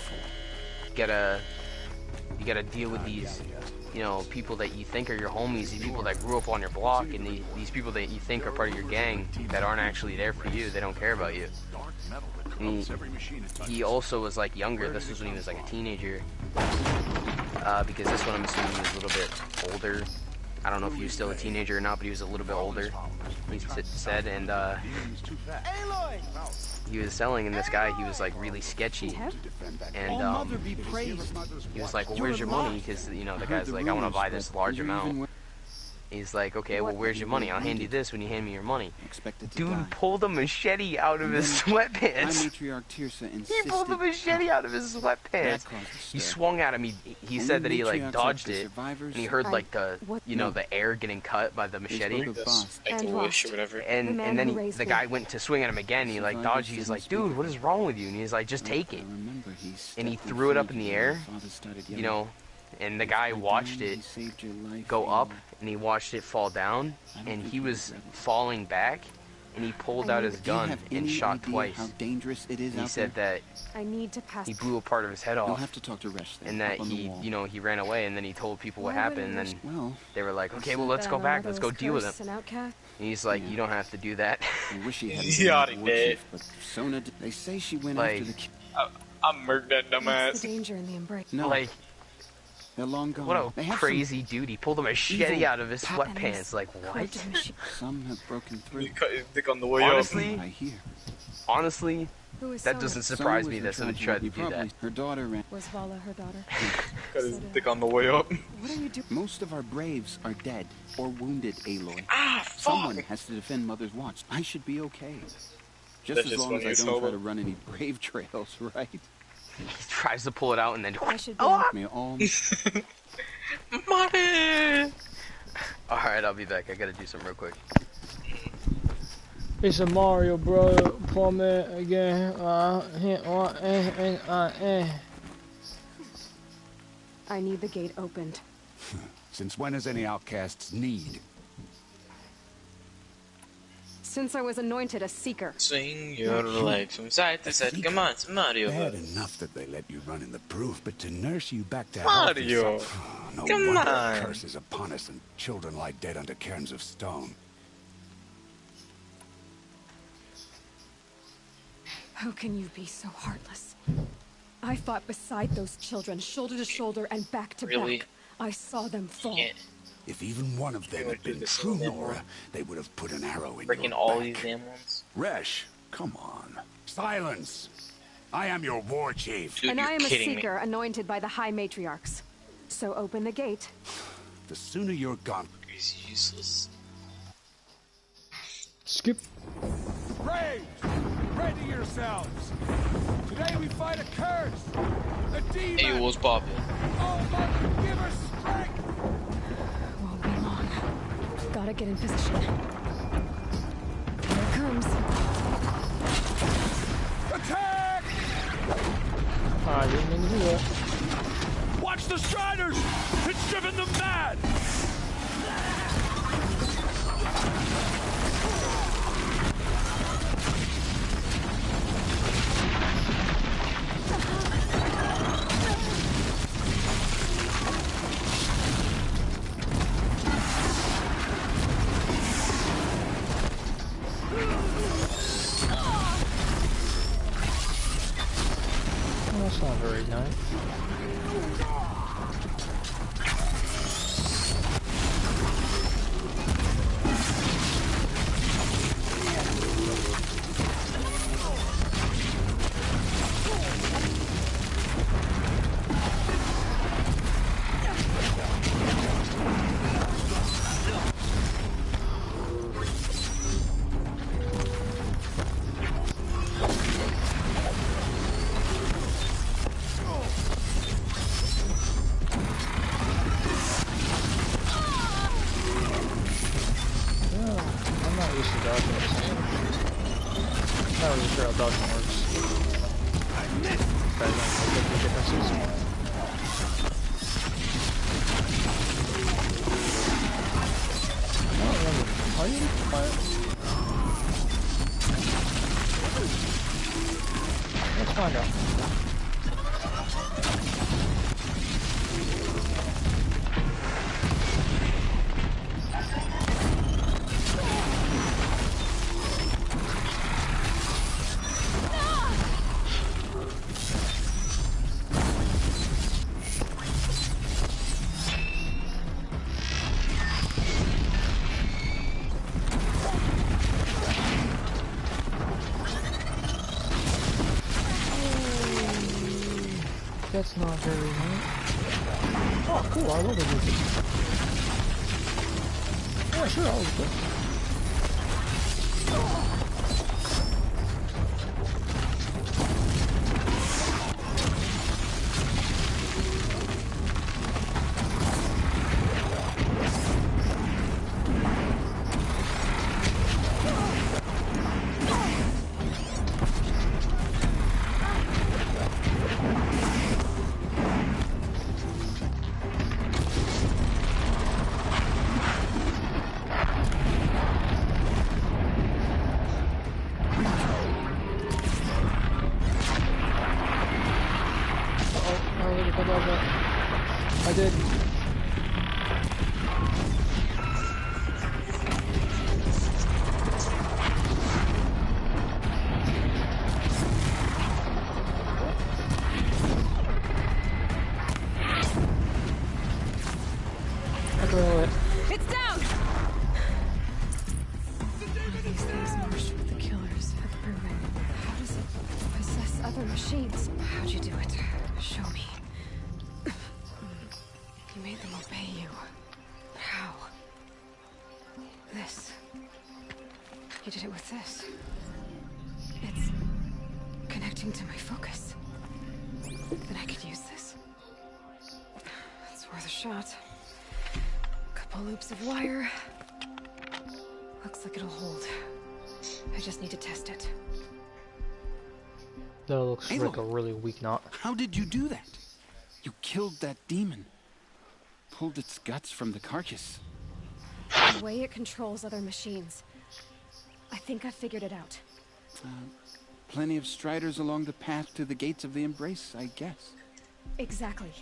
you gotta deal with these, you know, people that you think are your homies, these people that grew up on your block, and these people that you think are part of your gang that aren't actually there for you. They don't care about you. And he also was like younger. This was when he was like a teenager. Because this one I'm assuming he was a little bit older. I don't know if he was still a teenager or not, but he was a little bit older. He said, and he was selling, and this guy, he was like really sketchy, and he was like, "Well, where's your money?" Because, you know, the guy's like, "I want to buy this large amount." He's like, "Okay, well, where's your money? I'll hand you this when you hand me your money." Dude pulled a machete out of his sweatpants. He pulled the machete out of his sweatpants. He swung at him. He said that he like dodged it, and he heard like the, you know, the air getting cut by the machete. Like the wish or whatever. And then the guy went to swing at him again. And he like dodged. He's like, "Dude, what is wrong with you?" And he's like, "Just take it." And he threw it up in the air, you know. And the guy watched it go up, and he watched it fall down, and he was falling back, and he pulled out his gun and shot twice. How dangerous it is He said that I need to pass. he blew a part of his head off. You'll have to talk to Resh then. And that up on the he, wall. you know, he ran away, and then he told people what Why happened, and wouldn't then they were like, okay, well, let's go back, let's go deal with him. And he's like, you don't have to do that. I wish he had He already did. But Sona, they say she went Like- after the. I murked that What's dumbass. the danger in the embrace? No, Like, they're long gone. what They a have crazy dude. He pulled a machete evil out of his sweatpants. Like, what? Some have broken through. Cut his dick on the way Honestly, I hear. honestly, Who is that Sona? doesn't surprise Sona me was that in somebody trouble. tried to You do that. probably- Her daughter ran. Was Vala her daughter? Cut his dick on the way up. What are you doing? Most of our braves are dead or wounded, Aloy. Ah, Someone has to defend Mother's Watch. I should be okay. Just That's as just long as funny I as don't hell, try though. to run any brave trails, right? He tries to pull it out, and then. I should be. May all Money! Alright, I'll be back. I gotta do something real quick. It's a Mario bro. Plummet again. I need the gate opened. Since when has any outcasts need? Since I was anointed a seeker. Swing your legs from side to side. Come on, it's Mario. Bad enough that they let you run in the proof, but to nurse you back to health is Mario. no Come wonder on. a curse is upon us and children lie dead under cairns of stone. How can you be so heartless? I fought beside those children, shoulder to shoulder and back to Really? back. I saw them fall. Can't If even one of them had been true Nora, they would have put an arrow in freaking your all back. these damn ones. Resh, come on. Silence! I am your war chief. Dude, And you're I am a kidding me. seeker anointed by the High Matriarchs. So open the gate. The sooner you're gone. He's useless. Skip. Braves, ready yourselves. Today we fight a curse, a demon. Hey, what's poppin'? Oh, mother, give us strength. Won't be long. Gotta get in position. Here it comes. Attack! I didn't mean to do that. Watch the Striders! It's driven them mad! Well, that's not very nice. I'm not used to dodging this game. Not really sure how dodging works. Guys, don't look at the differences. I don't remember. Are you quiet? Let's find out. That's not very nice. Oh, cool, I love it. Yeah, sure, I'll do it. I did that. I did. It's down! One of these things marched with the killers at the proving. How does it possess other machines? How'd you do it? Show me. You made them obey you. How? This. You did it with this. It's connecting to my focus. Then I could use this. It's worth a shot. Couple loops of wire. Looks like it'll hold. I just need to test it. That looks like a really weak knot. How did you do that? You killed that demon. Pulled its guts from the carcass. The way it controls other machines. I think I figured it out. Plenty of striders along the path to the gates of the Embrace, I guess. Exactly.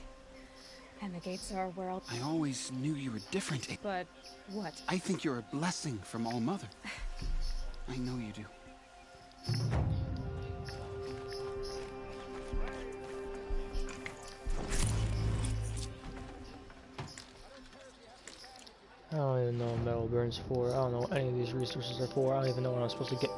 And the gates are where I'll... I always knew you were different. But what? I think you're a blessing from All Mother. I know you do. I don't even know what metal burns for. I don't know what any of these resources are for. I don't even know what I'm supposed to get.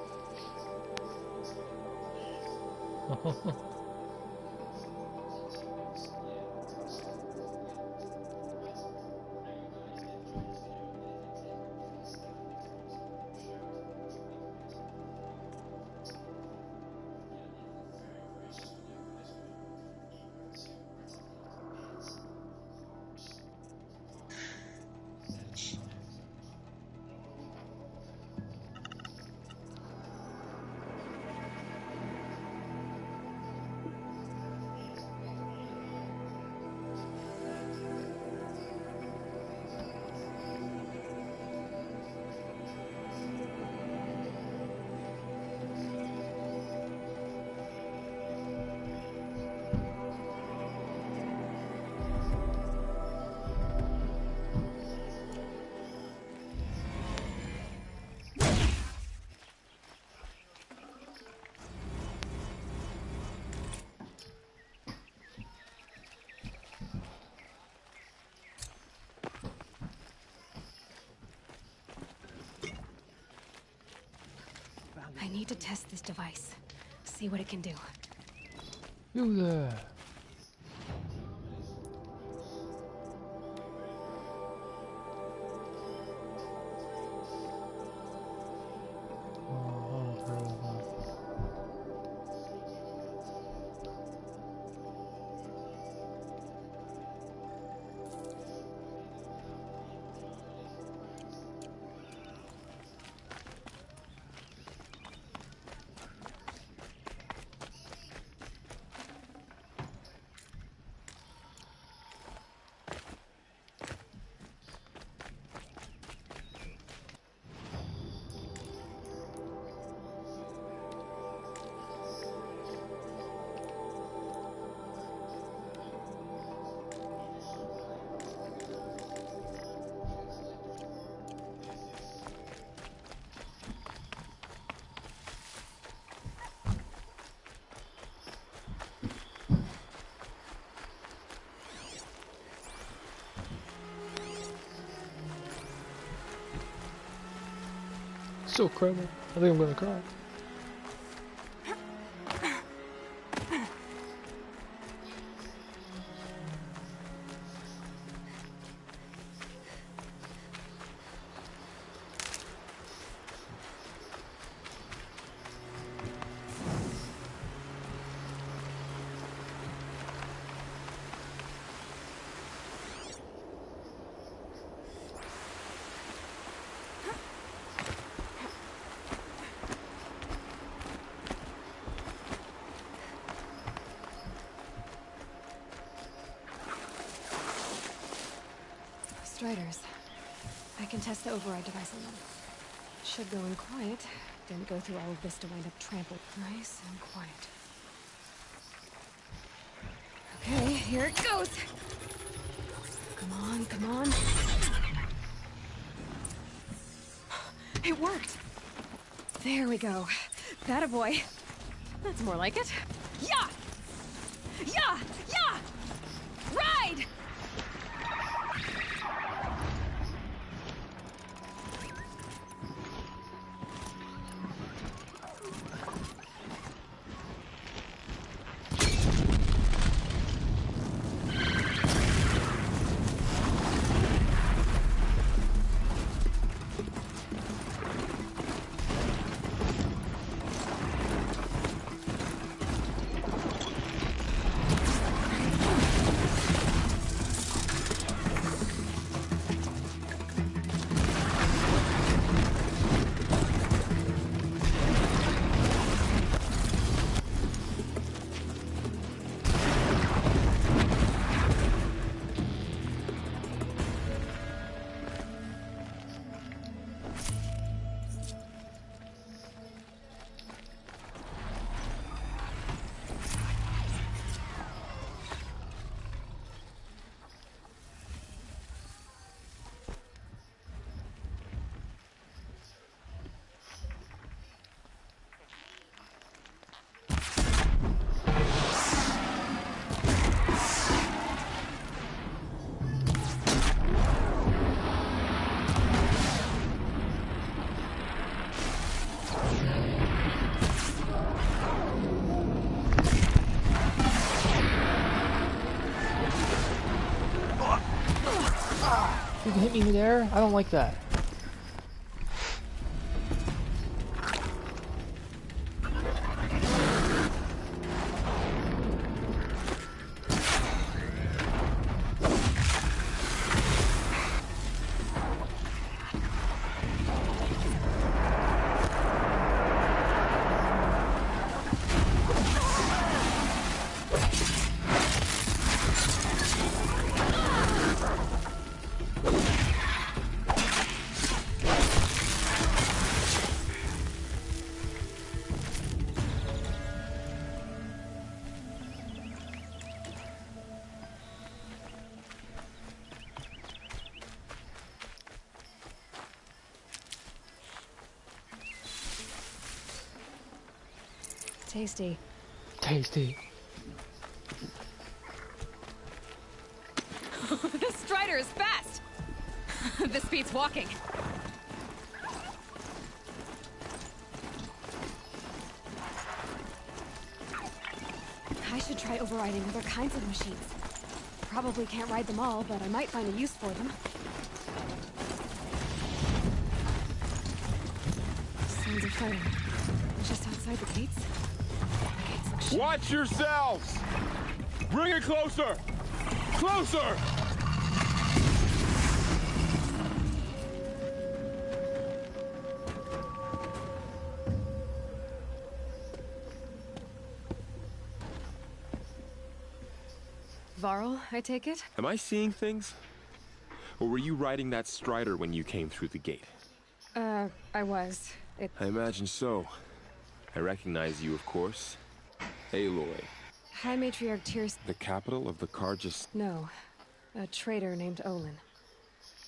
I need to test this device. See what it can do. You there. So incredible. I think I'm gonna cry. Striders. I can test the override device on them. Should go in quiet. Didn't go through all of this to wind up trampled. Nice and quiet. Okay, here it goes. Come on, come on. It worked. There we go. That a boy. That's more like it. Yeah! Yeah! Yeah! Ride! You can hit me there? I don't like that. Tasty. Tasty. This Strider is fast! This beats walking. I should try overriding other kinds of machines. Probably can't ride them all, but I might find a use for them. Sounds of fighting. Just outside the gates? Watch yourselves! Bring it closer! Closer! Varl, I take it? Am I seeing things? Or were you riding that Strider when you came through the gate? I was. I imagine so. I recognize you, of course. Aloy. High Matriarch Tears. The capital of the Carjas. No. A traitor named Olin.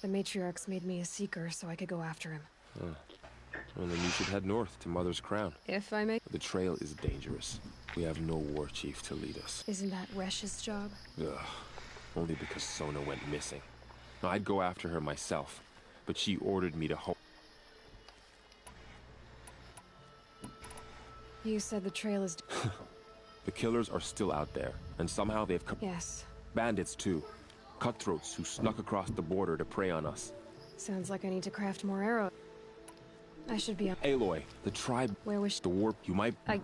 The Matriarchs made me a seeker so I could go after him. Well, then you should head north to Mother's Crown. If I may. The trail is dangerous. We have no war chief to lead us. Isn't that Resh's job? Ugh. Only because Sona went missing. Now, I'd go after her myself, but she ordered me to You said the trail is... The killers are still out there, and somehow they've come... Yes. Bandits, too. Cutthroats who snuck across the border to prey on us. Sounds like I need to craft more arrows. I should be up... Aloy, the tribe... Where was... The warp, you might... I...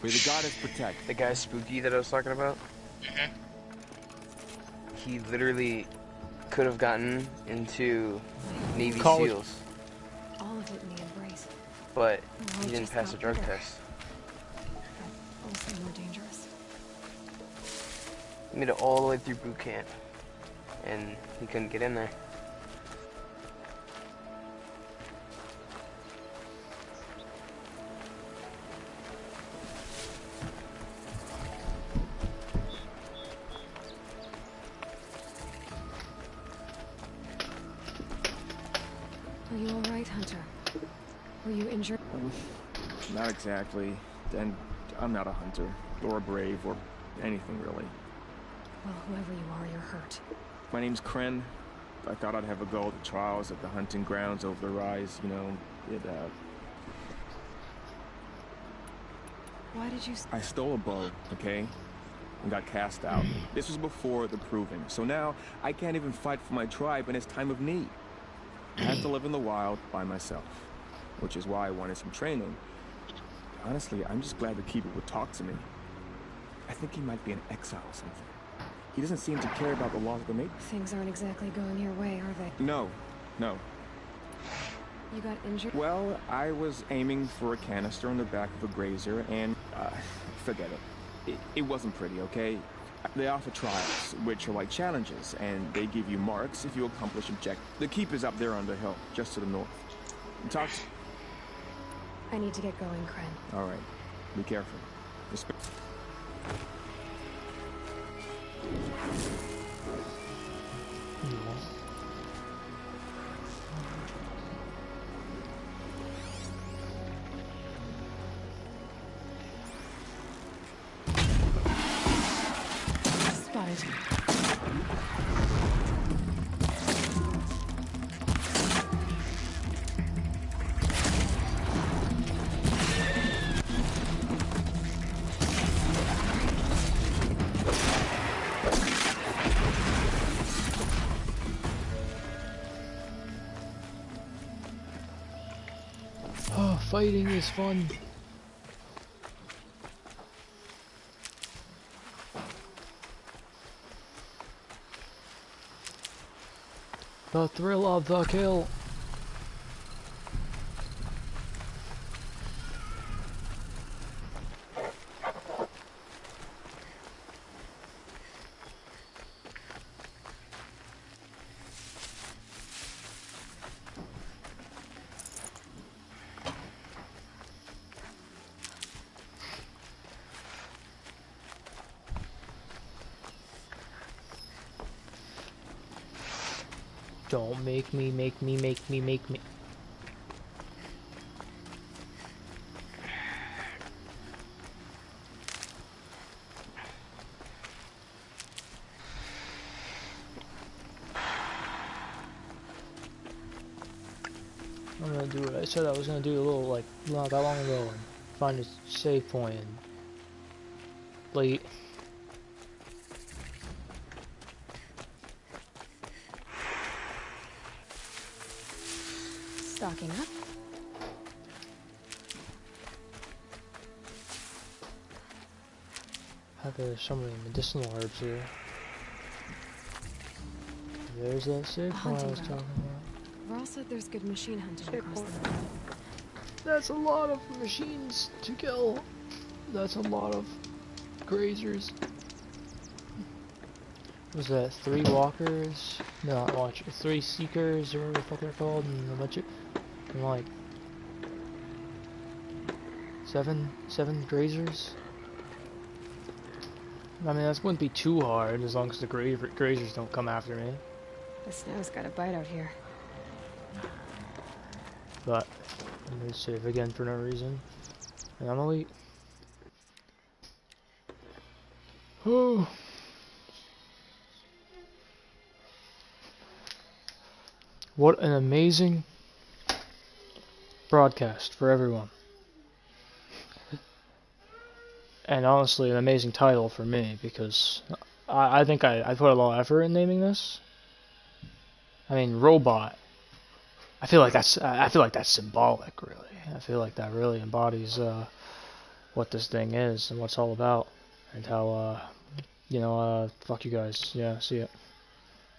May the goddess protect. The guy Spooky that I was talking about? He literally could have gotten into Navy SEALs. All of it in the embrace. But he didn't pass a drug test. Also more dangerous. He made it all the way through boot camp. And he couldn't get in there. injured? Not exactly. And I'm not a hunter, or a brave, or anything really. Well, whoever you are, you're hurt. My name's Kren. I thought I'd have a go at the trials at the hunting grounds over the rise, you know, Why did you... I stole a bow, okay? And got cast out. This was before the proving, so now I can't even fight for my tribe in its time of need. I have to live in the wild by myself, which is why I wanted some training. Honestly, I'm just glad the Keeper would talk to me. I think he might be in exile or something. He doesn't seem to care about the laws of the native. Things aren't exactly going your way, are they? No. You got injured? Well, I was aiming for a canister on the back of a grazer, and, forget it. It wasn't pretty, okay? They offer trials, which are like challenges, and they give you marks if you accomplish objectives. The Keeper's up there on the hill, just to the north. Talk to... I need to get going, Kren. All right. Be careful. Respect. Spotted. Oh, fighting is fun. The thrill of the kill. Don't make me. I'm gonna do what I said I was gonna do a little, like, not that long ago, and find a save point and late. Stocking up. There's so many medicinal herbs here. There's that save point I was talking about. Varl said there's good machine hunting across the map. That's a lot of machines to kill. That's a lot of grazers. Was that 3 walkers? No, not watch. 3 seekers, or whatever the fuck they're called, and a bunch of, and like 7 grazers. I mean, that wouldn't be too hard as long as the grazers don't come after me. The snow's got a bite out here. But I'm gonna save again for no reason, and I'm elite. Oh. What an amazing broadcast for everyone. And honestly, an amazing title for me, because I think I put a lot of effort in naming this. I mean, robot. I feel like that's symbolic, really. I feel like that really embodies what this thing is and what it's all about, and how fuck you guys. Yeah, see ya.